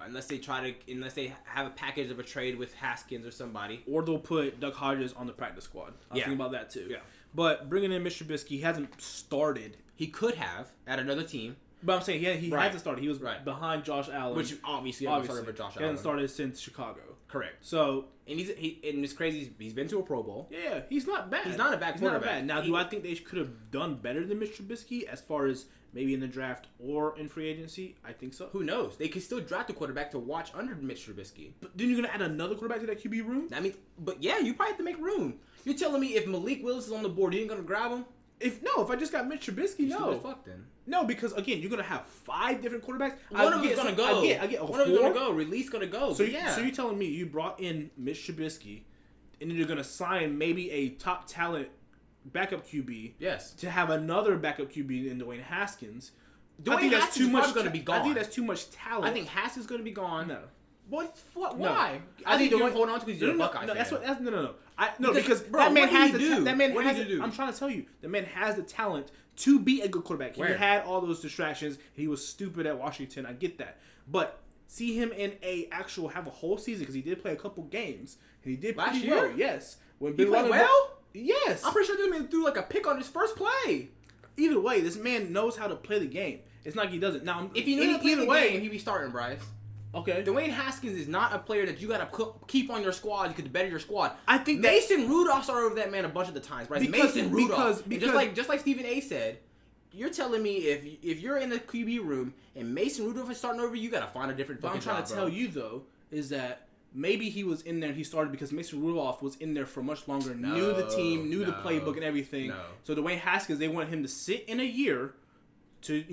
Unless they have a package of a trade with Haskins or somebody. Or they'll put Doug Hodges on the practice squad. I was thinking about that too. Yeah. But bringing in Mitch Trubisky, he hasn't started. He could have at another team. But I'm saying he hasn't started. He was behind Josh Allen. Which obviously started over Josh Allen. He hasn't started since Chicago. Correct. So and it's crazy. He's been to a Pro Bowl. Yeah, he's not bad. He's not a bad quarterback. Now, do I think they could have done better than Mitch Trubisky as far as maybe in the draft or in free agency? I think so. Who knows? They could still draft a quarterback to watch under Mitch Trubisky. But then you're gonna add another quarterback to that QB room? I mean, but yeah, you probably have to make room. You're telling me if Malik Willis is on the board, you ain't gonna grab him? If I just got Mitch Trubisky, no. Fuck then. No, because again, you're gonna have 5 different quarterbacks. One of them's gonna go. I get one of them's gonna go. Release gonna go. So you're telling me you brought in Mitch Trubisky, and then you're gonna sign maybe a top talent backup QB. Yes. To have another backup QB in Dwayne Haskins. I think that's too much. Going to be gone. I think that's too much talent. I think Haskins is going to be gone. No. What? No. Why? I think you're holding on to because you're a Buckeye fan. Because bro, that man has the that man has the. I'm trying to tell you, the man has the talent to be a good quarterback. He had all those distractions. He was stupid at Washington. I get that, but see him in have a whole season because he did play a couple games and he did last pretty year. well. Yes, when he played well. Yes, I'm pretty sure this man threw like a pick on his first play. Either way, this man knows how to play the game. It's not like he doesn't. Now, if he knew how to play the game, he'd be starting, Bryce. Okay. Dwayne Haskins is not a player that you gotta keep on your squad. You could better your squad. I think Mason Rudolph started over that man a bunch of the times, right? Mason Rudolph. Because just like Stephen A. said, you're telling me if you're in the QB room and Mason Rudolph is starting over, you gotta find a different fucking job. What I'm trying to tell you though is that maybe he was in there and he started because Mason Rudolph was in there for much longer, knew the team, knew the playbook and everything. No. So Dwayne Haskins, they wanted him to sit in a year to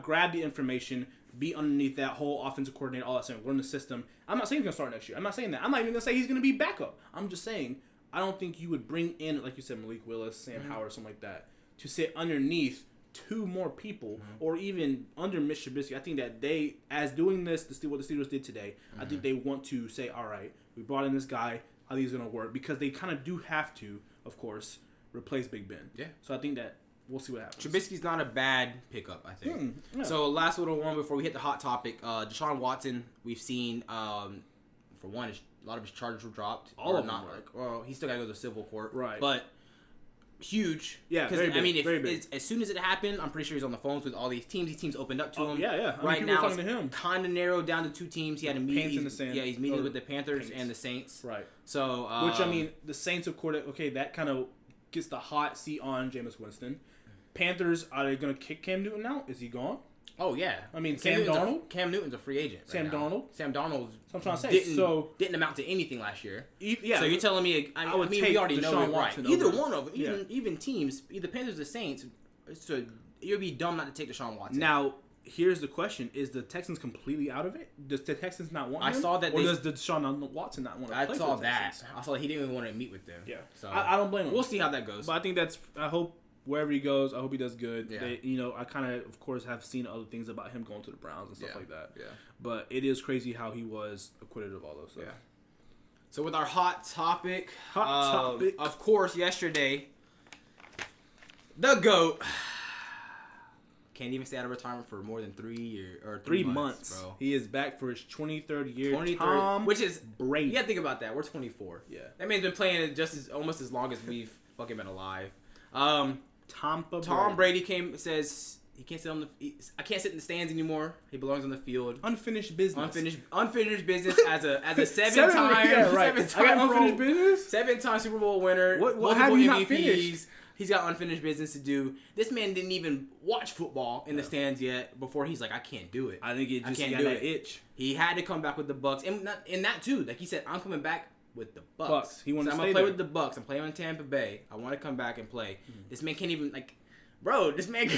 grab the information. Be underneath that whole offensive coordinator, all that stuff. Learn the system. I'm not saying he's going to start next year. I'm not saying that. I'm not even going to say he's going to be backup. I'm just saying I don't think you would bring in, like you said, Malik Willis, Sam Howard, something like that, to sit underneath 2 more people or even under Mitch Trubisky. I think that they, as doing this, what the Steelers did today, I think they want to say, all right, we brought in this guy. How think he's going to work? Because they kind of do have to, of course, replace Big Ben. Yeah. So I think that we'll see what happens. Trubisky's not a bad pickup, I think. Yeah. So last little one before we hit the hot topic, Deshaun Watson. We've seen, for one, a lot of his charges were dropped. All of them. Not well, he still got to go to civil court. Right. But huge. Yeah. Very big. I mean, very big. as soon as it happened, I'm pretty sure he's on the phones with all these teams. These teams opened up to him. Yeah. Right now, talking to him. Kind of narrowed down to 2 teams. He had a meeting. He's meeting with the Panthers and the Saints. Right. So, which I mean, the Saints of course. Okay, that kind of gets the hot seat on Jameis Winston. Panthers, are they going to kick Cam Newton out? Is he gone? Oh, yeah. I mean, Cam Newton's a free agent. Sam Darnold? Sam Darnold I'm trying to say. Didn't amount to anything last year. Yeah. So you're telling me, I mean we already know it, right? Either one of them, even teams, either Panthers or the Saints, so you'd be dumb not to take Deshaun Watson. Now, here's the question. Is the Texans completely out of it? Does the Texans not want him? I saw that. Or does the Deshaun Watson not want to play for the Texans? I saw that he didn't even want to meet with them. Yeah. So I don't blame him. We'll see how that goes. But I think I hope wherever he goes, I hope he does good. Yeah. I kind of course, have seen other things about him going to the Browns and stuff like that. Yeah. But it is crazy how he was acquitted of all those stuff. Yeah. So with our hot topic, of course, yesterday, the GOAT, can't even stay out of retirement for more than 3 years or 3 months, months, bro. He is back for his 23rd year. 23rd, Tom which is Brady. You gotta think about that. We're 24. Yeah. That man's been playing almost as long as we've fucking been alive. Tom Brady says he can't sit I can't sit in the stands anymore. He belongs on the field. Unfinished business. Unfinished business as a seven-time Super Bowl winner. What have you not MVPs. finished? He's got unfinished business to do. This man didn't even watch football in the stands yet before he's like, I can't do it. I think it just got that itch. He had to come back with the Bucks, and that too. Like he said, I'm coming back with the Bucks. He wants to I'm stay gonna play there. with the Bucks. I'm playing in Tampa Bay. I want to come back and play. This man can't even Bro, this man,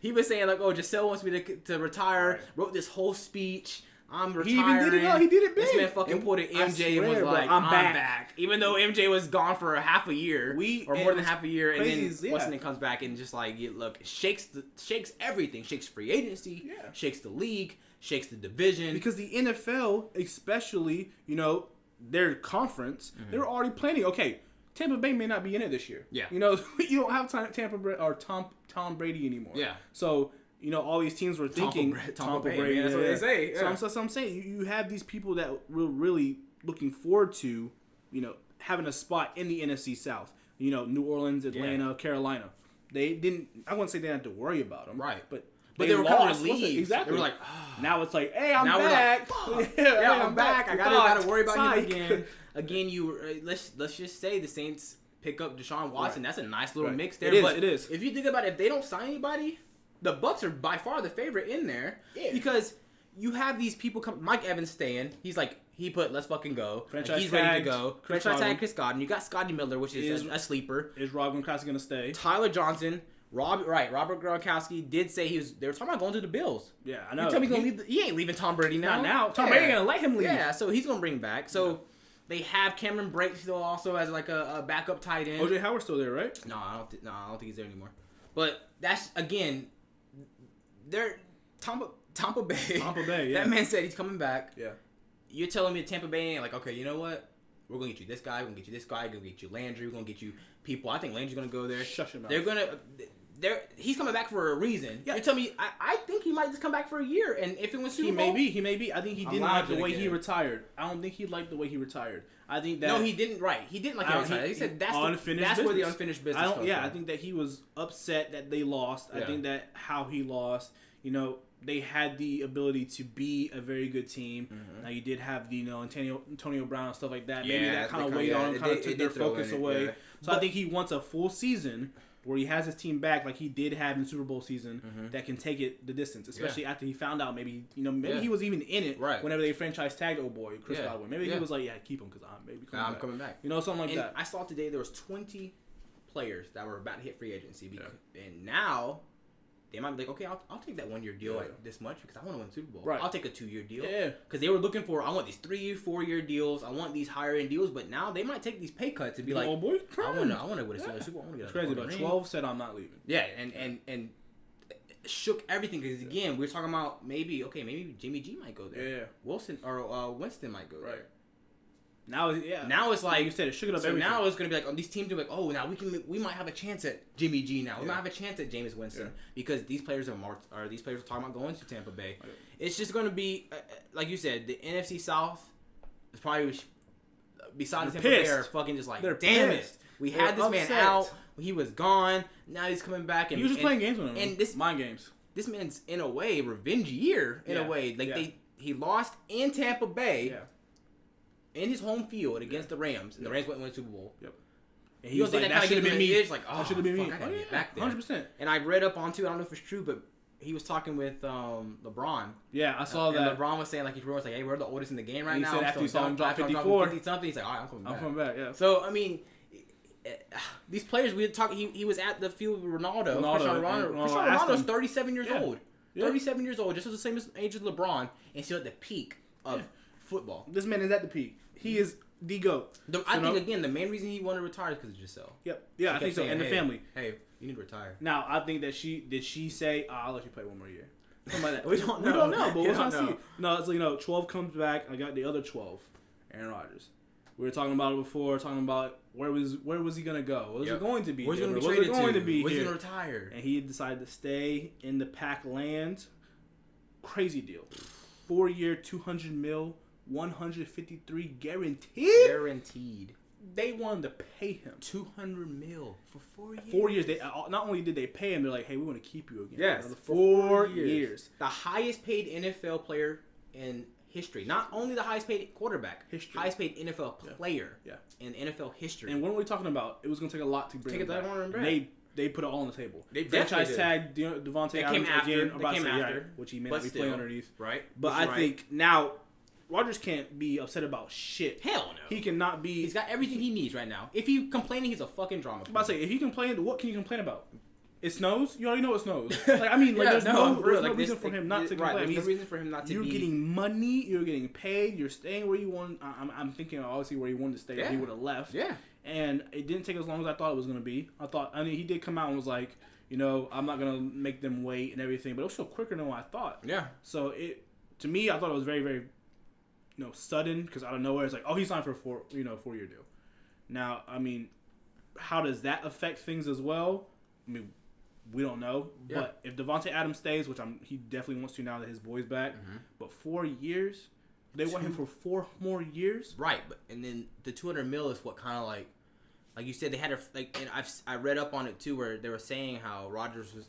he was saying like, oh, Giselle wants me to retire. Right. Wrote this whole speech. I'm retiring. He even did it all. He did it big. This man fucking pulled an MJ and was like, I'm back. Even though MJ was gone for a half a year or more than half a year, and then Washington comes back and just like, look, shakes everything. Shakes free agency. Yeah. Shakes the league. Shakes the division. Because the NFL, especially, their conference, they were already planning. Okay. Tampa Bay may not be in it this year. Yeah. You don't have Tom Brady anymore. Yeah. So, all these teams were thinking Tampa Brady. That's what they say. Yeah. So I'm saying you have these people that were really looking forward to, having a spot in the NFC South. New Orleans, Atlanta, Carolina. They didn't. I wouldn't say they had to worry about them. Right. But they were kind of relieved. Exactly. They were like, now it's like, hey, I'm back. I'm back. I gotta worry about you again. Again, let's just say the Saints pick up Deshaun Watson. Right. That's a nice little mix there. It is. If you think about it, if they don't sign anybody, the Bucks are by far the favorite in there. Yeah. Because you have these people come. Mike Evans staying. He's like, let's fucking go. He's ready to go. Franchise tag Chris Godwin. You got Scotty Miller, which is a sleeper. Is Rob Gronkowski gonna stay? Tyler Johnson. Robert Gronkowski did say they were talking about going to the Bills. Yeah, I know. You tell me he's gonna leave? He ain't leaving Tom Brady now. Not now. Tom Brady gonna let him leave. Yeah, so he's gonna bring back. So they have Cameron Brate still also as like a backup tight end. OJ Howard's still there, right? No, I don't think he's there anymore. But that's again, they're Tampa Bay. Tampa Bay. Yeah. That man said he's coming back. Yeah. You're telling me Tampa Bay ain't like, okay, you know what? We're gonna get you this guy. We're gonna get you this guy. We're gonna get you Landry. We're gonna get you people. I think Landry's gonna go there. Shut your mouth. They're gonna. He's coming back for a reason. Yeah. You tell me, I think he might just come back for a year, and if it was Super Bowl, he may be. I think he didn't like the way he retired. I don't think he liked the way he retired. I think that he didn't. Right, he didn't like how he retired. He said that's where the unfinished business. I think that he was upset that they lost. Yeah. I think that how he lost. They had the ability to be a very good team. Mm-hmm. Now you did have the Antonio Brown and stuff like that. Maybe that kind of weighed on him, kind of took their focus away. Yeah. So I think he wants a full season where he has his team back like he did have in the Super Bowl season that can take it the distance, especially after he found out maybe he was even in it whenever they franchise tagged old boy Chris Godwin. Maybe he was like, keep him because I'm coming back. Something like that. I saw today there was 20 players that were about to hit free agency, and now they might be like, okay, I'll take that 1 year deal at this much because I want to win the Super Bowl. Right. I'll take a 2 year deal. Yeah. Because they were looking for, I want these 3 4 year deals. I want these higher end deals. But now they might take these pay cuts and be like, oh boy, I want to win a Super Bowl. I want to get it's crazy, but 12 said I'm not leaving. Yeah, and shook everything because again we were talking about maybe Jimmy G might go there. Yeah. Wilson or Winston might go there. Right. Now it's like you said, it shook it up everything. Now it's gonna be like these teams are like, oh, now we might have a chance at Jimmy G now. We might have a chance at Jameis Winston because these players are talking about going to Tampa Bay. Right. It's just gonna be like you said, the NFC South is probably besides Tampa Bay are fucking just like, damn it, we had this man out, he was gone, now he's coming back and he was just playing games with him. And this mind games. This man's in a way revenge year in a way he lost in Tampa Bay. Yeah. In his home field against the Rams, and the Rams went and won the Super Bowl. Yep. And he was like, that should have been me. It's like, oh, that should have been me. I gotta get back there. 100%. And I read up on too. I don't know if it's true, but he was talking with LeBron. Yeah, I saw that. And LeBron was saying like, hey, we're the oldest in the game right now. He said after he saw him drop 54 something, he's like, all right, I'm coming back. I'm coming back. Yeah. So I mean, these players we talk. He was at the field with Ronaldo. Cristiano Ronaldo's 37 years old. 37 years old, just as the same age as LeBron, and still at the peak of football. This man is at the peak. He is the GOAT. I think, again, the main reason he wanted to retire is because of Giselle. Yep. Yeah, I think so. And the family. Hey, you need to retire. Now, I think that she say, I'll let you play one more year. Something like that. We don't know, but we're going to see. No, it's 12 comes back. I got the other 12. Aaron Rodgers. We were talking about it before, talking about where was he gonna go? What was it going to be? Where's he Denver? going to be traded to? to be Where's he here? going to retire? And he decided to stay in the Pack land. Crazy deal. 4-year, $200 million, 153 guaranteed. Guaranteed. They wanted to pay him $200 million for 4 years. 4 years. They not only did they pay him, they're like, hey, we want to keep you again. Yes, Another for 4 years. years. The highest paid NFL player in history. Not only the highest paid quarterback, highest paid NFL player in NFL history. And what were we talking about? It was going to take a lot to bring it back. They put it all on the table. They franchise tag Devontae Adams again. They came after. Which he may not be playing underneath. Right. But I think now Rodgers can't be upset about shit. Hell no. He cannot be. He's got everything he needs right now. If he's complaining, he's a fucking drama queen. I'm about to say, if he complained, what can you complain about? It snows. You already know it snows. Like, I mean, like, there's no reason for him not to complain. Right, there's no reason for him not to. You're getting money. You're getting paid. You're staying where you want. I'm thinking obviously where he wanted to stay. Yeah. He would have left. Yeah. And it didn't take as long as I thought it was going to be. I mean, he did come out and was like, I'm not going to make them wait and everything. But it was so quicker than what I thought. Yeah. So to me, I thought it was very, very, sudden, because out of nowhere it's like, oh, he signed for a 4-year deal. Now, I mean, how does that affect things as well? I mean, we don't know. Yeah. But if Devontae Adams stays, which he definitely wants to now that his boy's back, but 4 years, they want him for 4 more years. Right, and then the $200 million is what kind of like you said, they had and I read up on it too, where they were saying how Rodgers was.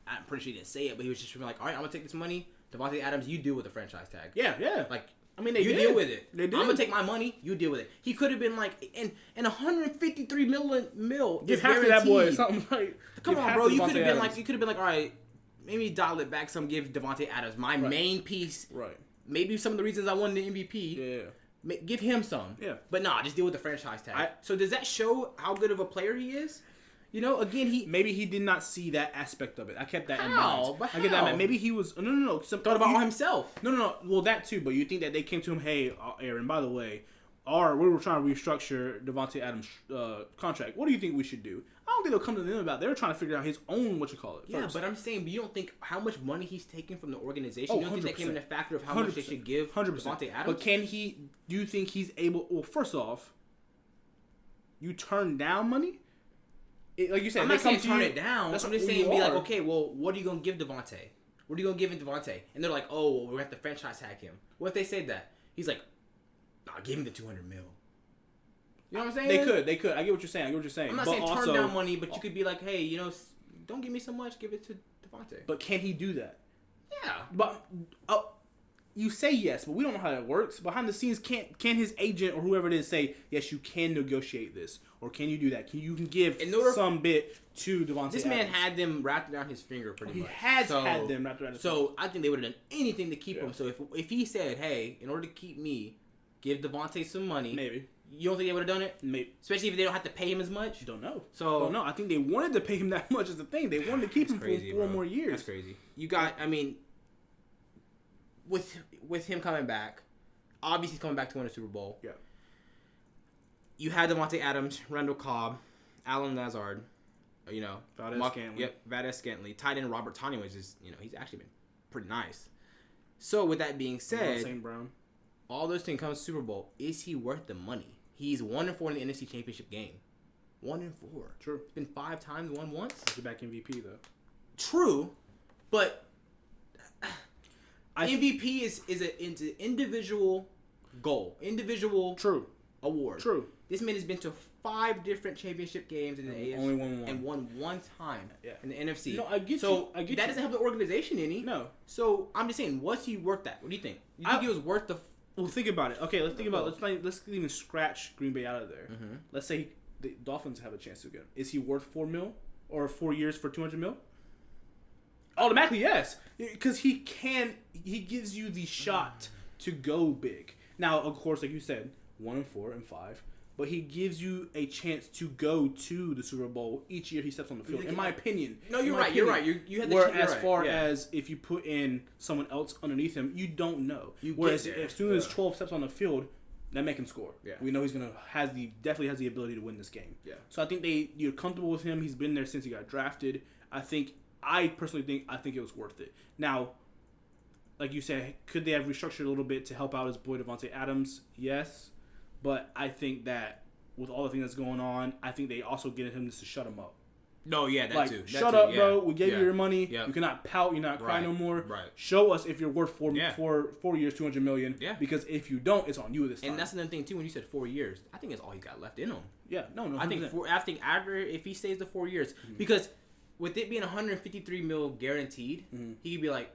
I'm pretty sure he didn't say it, but he was just like, all right, I'm gonna take this money, Devontae Adams, you deal with the franchise tag. Yeah. Like, I mean, you deal with it. They did. I'm gonna take my money. You deal with it. He could have been like, and 153 million. Give half to that boy. Something like. Come on, bro. You could have been like, all right, maybe dial it back some. Give Devontae Adams my main piece. Right. Maybe some of the reasons I won the MVP. Yeah. Give him some. Yeah. But nah, just deal with the franchise tag. So does that show how good of a player he is? Again, maybe he did not see that aspect of it. I kept that in mind. But I get that. Maybe he was no. Thought about himself. No. Well, that too. But you think that they came to him, hey, Aaron, by the way, we were trying to restructure Devontae Adams' contract. What do you think we should do? I don't think they'll come to them about it. They're trying to figure out his own Yeah, but I'm saying, but you don't think how much money he's taking from the organization? You don't think that came in a factor of how much they should give 100%. Devontae Adams? But do you think he's able? Well, first off, you turn down money. Like you said, I'm not saying turn it down. I'm just saying be like, okay, well, what are you gonna give Devontae? What are you gonna give him Devontae? And they're like, oh, well, we're gonna have to franchise tag him. What if they said that? He's like, nah, give him the $200 million. You know what I'm saying? They could. I get what you're saying. I'm not saying turn down money, but you could be like, hey, don't give me so much, give it to Devontae. But can he do that? Yeah. But you say yes, but we don't know how that works. Behind the scenes, can his agent or whoever it is say, yes, you can negotiate this, or can you do that? You can give some bit to Devontae This man had them wrapped around his finger pretty much. He had them wrapped around his finger. So I think they would have done anything to keep him. So if he said, hey, in order to keep me, give Devontae some money. Maybe. You don't think they would have done it? Maybe. Especially if they don't have to pay him as much? You don't know. So I think they wanted to pay him that much is the thing. They wanted to keep him for 4 more years. That's crazy. With him coming back, obviously coming back to win a Super Bowl. Yeah. You had Devontae Adams, Randall Cobb, Alan Lazard, Valdez-Scantling. Tight end Robert Tonyan, which is, he's actually been pretty nice. So with that being said, St. Brown. All those things come to Super Bowl. Is he worth the money? He's 1-4 in the NFC Championship game. 1-4. True. It's been 5 times, won once. He's back MVP though. True, but MVP is an individual goal, individual award. True. This man has been to 5 different championship games in the AFC. Only won one. And won one time in the NFC. No, I get you. That doesn't help the organization any. No. So I'm just saying, was he worth that? What do you think? You think he was worth the... Well, think about it. Okay, let's think about it. Let's even scratch Green Bay out of there. Mm-hmm. Let's say the Dolphins have a chance to get him. Is he worth $4 million or 4 years for $200 million? Automatically, yes, because he gives you the shot to go big. Now, of course, like you said, 1-4 and 5, but he gives you a chance to go to the Super Bowl each year he steps on the field. In my opinion. No, you're right. You're right. You had the where as far as if you put in someone else underneath him, you don't know. Whereas as soon as 12 steps on the field, that make him score. Yeah. We know he's definitely has the ability to win this game. Yeah. So I think you're comfortable with him. He's been there since he got drafted. I personally think it was worth it. Now, like you said, could they have restructured a little bit to help out his boy Devontae Adams? Yes. But I think that with all the things that's going on, I think they also get him just to shut him up. No, yeah, that like, too. That shut too, up, yeah. bro. We gave yeah. you your money. Yep. You cannot pout. You not cry no more. Right. Show us if you're worth 4 Yeah. 4 years, $200 million. Yeah. Because if you don't, it's on you this time. And that's another thing too. When you said 4 years, I think that's all he got left in him. Yeah. No. I think after if he stays the 4 years, because with it being 153 mil guaranteed, he could be like,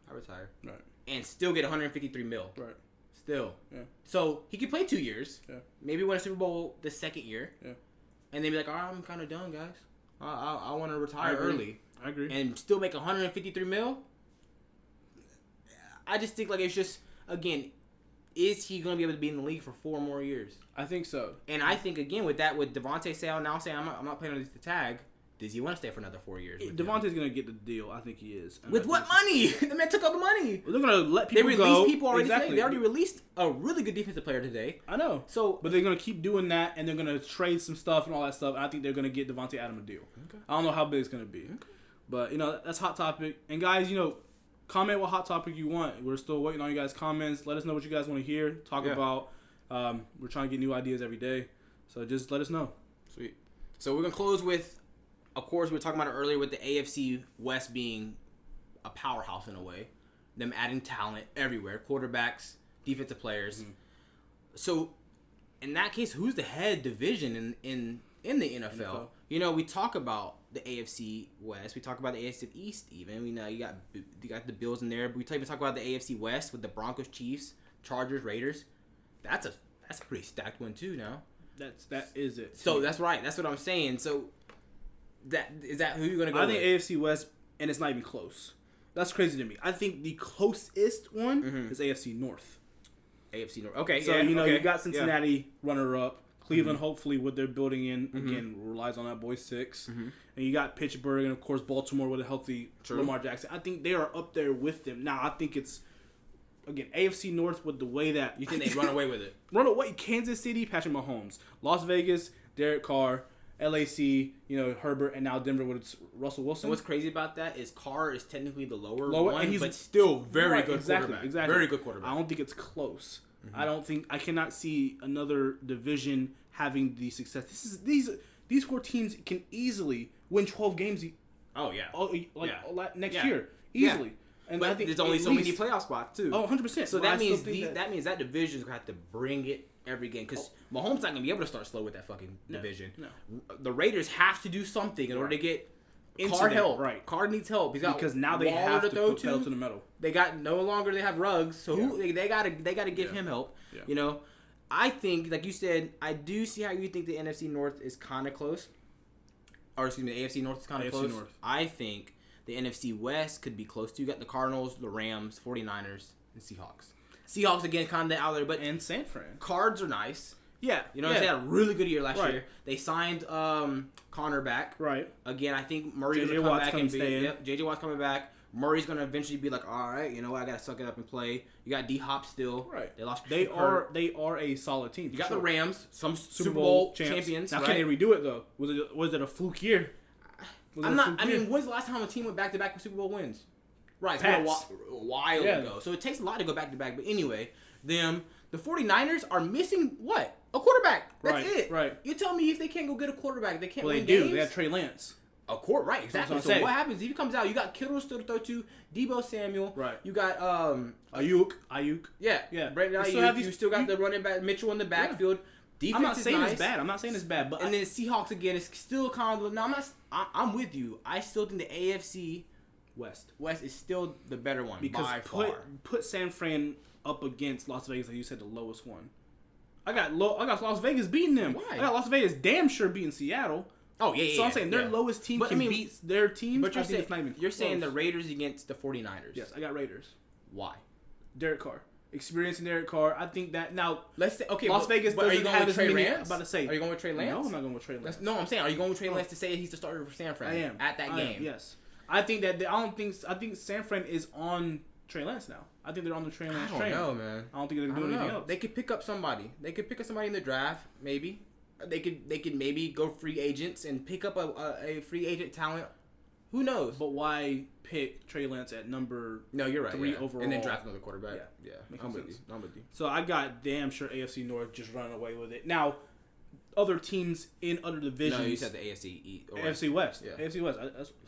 I retire, right, and still get 153 mil. Right. Still. Yeah. So he could play 2 years. Yeah. Maybe win a Super Bowl the second year. Yeah. And then be like, all right, I'm kind of done, guys. I want to retire early. I agree. And still make 153 mil. I just think like it's just again, is he going to be able to be in the league for 4 more years? I think so. And I think again with Devontae saying I'm not playing on the tag. Does he want to stay for another 4 years? Devontae's going to get the deal. I think he is. And with what money? The man took all the money. They're going to let people go. They released people already. Exactly. Today. They already released a really good defensive player today. I know. So, but they're going to keep doing that, and they're going to trade some stuff and all that stuff. And I think they're going to get Devontae Adams a deal. Okay. I don't know how big it's going to be. Okay. But, that's Hot Topic. And, guys, comment what Hot Topic you want. We're still waiting on you guys' comments. Let us know what you guys want to hear, talk about. We're trying to get new ideas every day. So just let us know. Sweet. So we're going to close with, of course, we were talking about it earlier with the AFC West being a powerhouse in a way. Them adding talent everywhere. Quarterbacks, defensive players. Mm-hmm. So, in that case, who's the head division in the NFL? We talk about the AFC West. We talk about the AFC East even. We know you got the Bills in there. But we even talk about the AFC West with the Broncos, Chiefs, Chargers, Raiders. That's a pretty stacked one too now. That is it. So that's right. That's what I'm saying. So is that who you're gonna go with? I think AFC West, and it's not even close. That's crazy to me. I think the closest one is AFC North. AFC North. Okay. So you got Cincinnati runner up. Cleveland, hopefully, what they're building in again relies on that boy 6, and you got Pittsburgh and of course Baltimore with a healthy Lamar Jackson. I think they are up there with them. Now I think it's again AFC North with the way that you think they run away with it. Run away. Kansas City, Patrick Mahomes, Las Vegas, Derek Carr, LAC, Herbert, and now Denver with Russell Wilson. And what's crazy about that is Carr is technically the lower one, and he's but still very good quarterback. Exactly. Very good quarterback. I don't think it's close. I cannot see another division having the success. These 4 teams can easily win 12 games. Oh yeah. Next year easily. Yeah. And but I think there's only so many playoff spots too. Oh, 100%. So that means that division's gonna have to bring it every game because Mahomes not gonna be able to start slow with that fucking division. No. The Raiders have to do do in order to get Carr help. Right. Carr needs help. Because now they have to put pedal to the metal. They got they have Ruggs, so they gotta give him help. Yeah. I think, like you said, I do see how you think the NFC North is kind of close. Or excuse me, the AFC North is kind of close. North. I think the NFC West could be close too. You got the Cardinals, the Rams, 49ers, and Seahawks. Seahawks again kind of out there, but and San Fran. Cards are nice. Yeah, they had a really good year last year. They signed Connor back. Right. Again, I think Murray's gonna come back and be. Yep, JJ Watt's coming back. Murray's gonna eventually be like, all right, I gotta suck it up and play. You got D Hop still. Right. They lost. They are a solid team. You got the Rams, some Super Bowl champions. Now can they redo it though? Was it a fluke year? When's the last time a team went back to back with Super Bowl wins? Right, it's been a while ago. So it takes a lot to go back to back. But anyway, the 49ers are missing what? A quarterback. That's it. Right. You tell me if they can't go get a quarterback, they can't win games? They do. They have Trey Lance. Right, exactly. So what happens if he comes out? You got Kittle still to throw to, Debo Samuel. Right. You got Ayuk. Yeah. Brandon Ayuk. You still got the running back Mitchell in the backfield. Defense I'm not saying it's bad. I'm not saying it's bad, but then Seahawks again is still kind of. No, I'm with you. I still think the AFC West is still the better one by far. Put San Fran up against Las Vegas, like you said, the lowest one. I got Las Vegas beating them. Why? I got Las Vegas damn sure beating Seattle. Oh, yeah. So I'm saying their lowest team beat their teams. But you're saying the Raiders against the 49ers. Yes, I got Raiders. Why? Derek Carr. Experiencing Derek Carr. I think that now. Let's say, okay, Las Vegas doesn't are you going with Trey Lance? I'm about to say. Are you going with Trey Lance? No, I'm not going with Trey Lance. No, I'm saying, are you going with Trey Lance to say he's the starter for San Fran? I am. At that game. Yes. I think that I think San Fran is on Trey Lance now. I think they're on the Trey Lance train. I don't know, man. I don't think they're doing anything else. They could pick up somebody. They could pick up somebody in the draft, maybe. They could maybe go free agents and pick up a free agent talent Who knows? But why pick Trey Lance at number No, you're right. 3 overall? And then draft another quarterback. Yeah. Makes I'm sense. with you. So I got damn sure AFC North just running away with it. Now, other teams in other divisions. No, you said the AFC East. AFC West. Yeah. AFC West.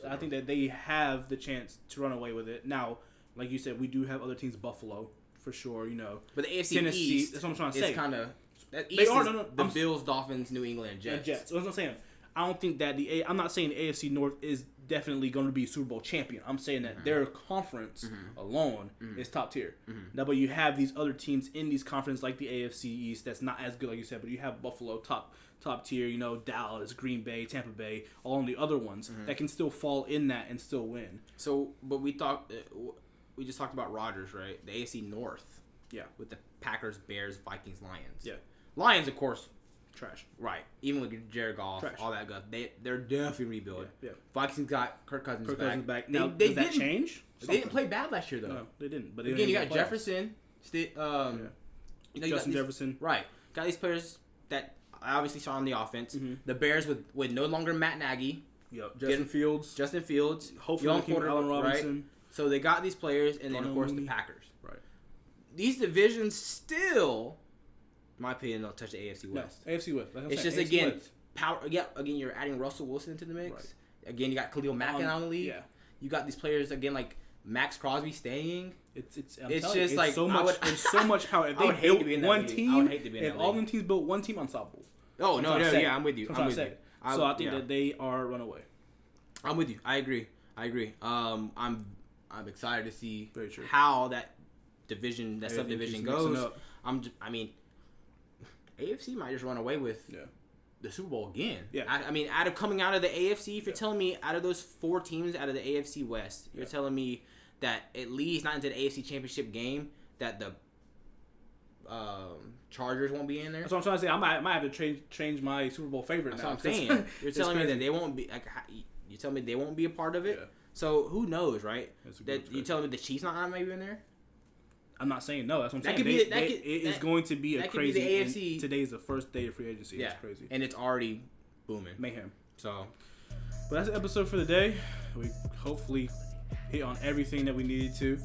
I think that they have the chance to run away with it. Now, like you said, we do have other teams, Buffalo, for sure, But the AFC Tennessee, East, that's what I'm trying to say. It's kind of... They are, the Bills, Dolphins, New England, Jets. Jets. That's what I'm saying. I don't think that I'm not saying the AFC North is definitely going to be Super Bowl champion. I'm saying that their conference alone is top tier. Now, but you have these other teams in these conferences like the AFC East that's not as good, like you said, but you have Buffalo top tier, Dallas, Green Bay, Tampa Bay, all on the other ones that can still fall in that and still win. So, but we just talked about Rodgers, right? The AFC North. Yeah. With the Packers, Bears, Vikings, Lions. Yeah. Lions, of course. Trash. Right. Even with Jared Goff, Trash. all that stuff. They're definitely rebuilding. Yeah. Vikings got Kirk Cousins back. Now, They does that change? They didn't play bad last year, though. No, they didn't. But again, you got Jefferson. Justin Jefferson. Right. Got these players that I obviously saw on the offense. The Bears with no longer Matt Nagy. Yep. Justin Fields. Hopefully young keep Allen Robinson. Right? So they got these players, and then, of course, the Packers. Right. These divisions still... In my opinion, they'll touch the AFC West. No, AFC West. Like it's just, AFC again, West. power. Yeah, again, you're adding Russell Wilson into the mix. Right. Again, you got Khalil Mack in the league. Yeah. You got these players, again, like Max Crosby staying. It's just like so much. There's so much power. If I would they hate built to be in that one league. team, I would hate to be in if that all league. them teams built one team, unstoppable. Oh, no, yeah, I'm with you. I'm with you. So I think that they are runaway. I'm with you. I agree. I'm excited to see Very true. how that subdivision goes. I mean, AFC might just run away with the Super Bowl again. Yeah. I mean, coming out of the AFC, if you're telling me out of those 4 teams out of the AFC West, you're telling me that at least not into the AFC Championship game that the Chargers won't be in there. That's what I'm trying to say. I might have to change my Super Bowl favorite. That's now. what I'm saying. You're telling me that they won't be you tell me they won't be a part of it. Yeah. So who knows, right? That you telling me the Chiefs not maybe in there? I'm not saying no. That's what I'm saying. It is going to be a crazy. The AFC. Today's the first day of free agency. Yeah, it's crazy, and it's already booming. Mayhem. So, but that's the episode for the day. We hopefully hit on everything that we needed to.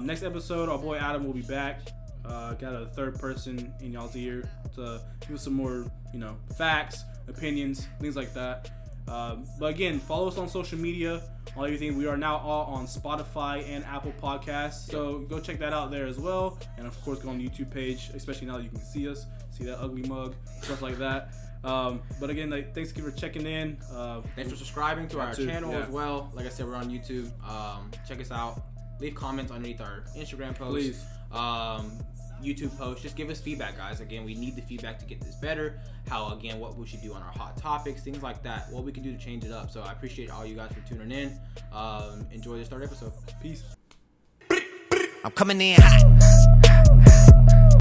Next episode, our boy Adam will be back. Got a third person in y'all's ear to give us some more, facts, opinions, things like that. But again, follow us on social media, on everything. We are now all on Spotify and Apple Podcasts, so go check that out there as well. And of course, go on the YouTube page, especially now that you can see us, see that ugly mug, stuff like that. But again, thanks for checking in. Thanks for subscribing to our channel as well. Like I said, we're on YouTube. Check us out. Leave comments underneath our Instagram posts. Please. YouTube posts. Just give us feedback, guys. Again, we need the feedback to get this better. What we should do on our hot topics, things like that. What we can do to change it up. So I appreciate all you guys for tuning in. Enjoy this third episode. Peace. I'm coming in hot.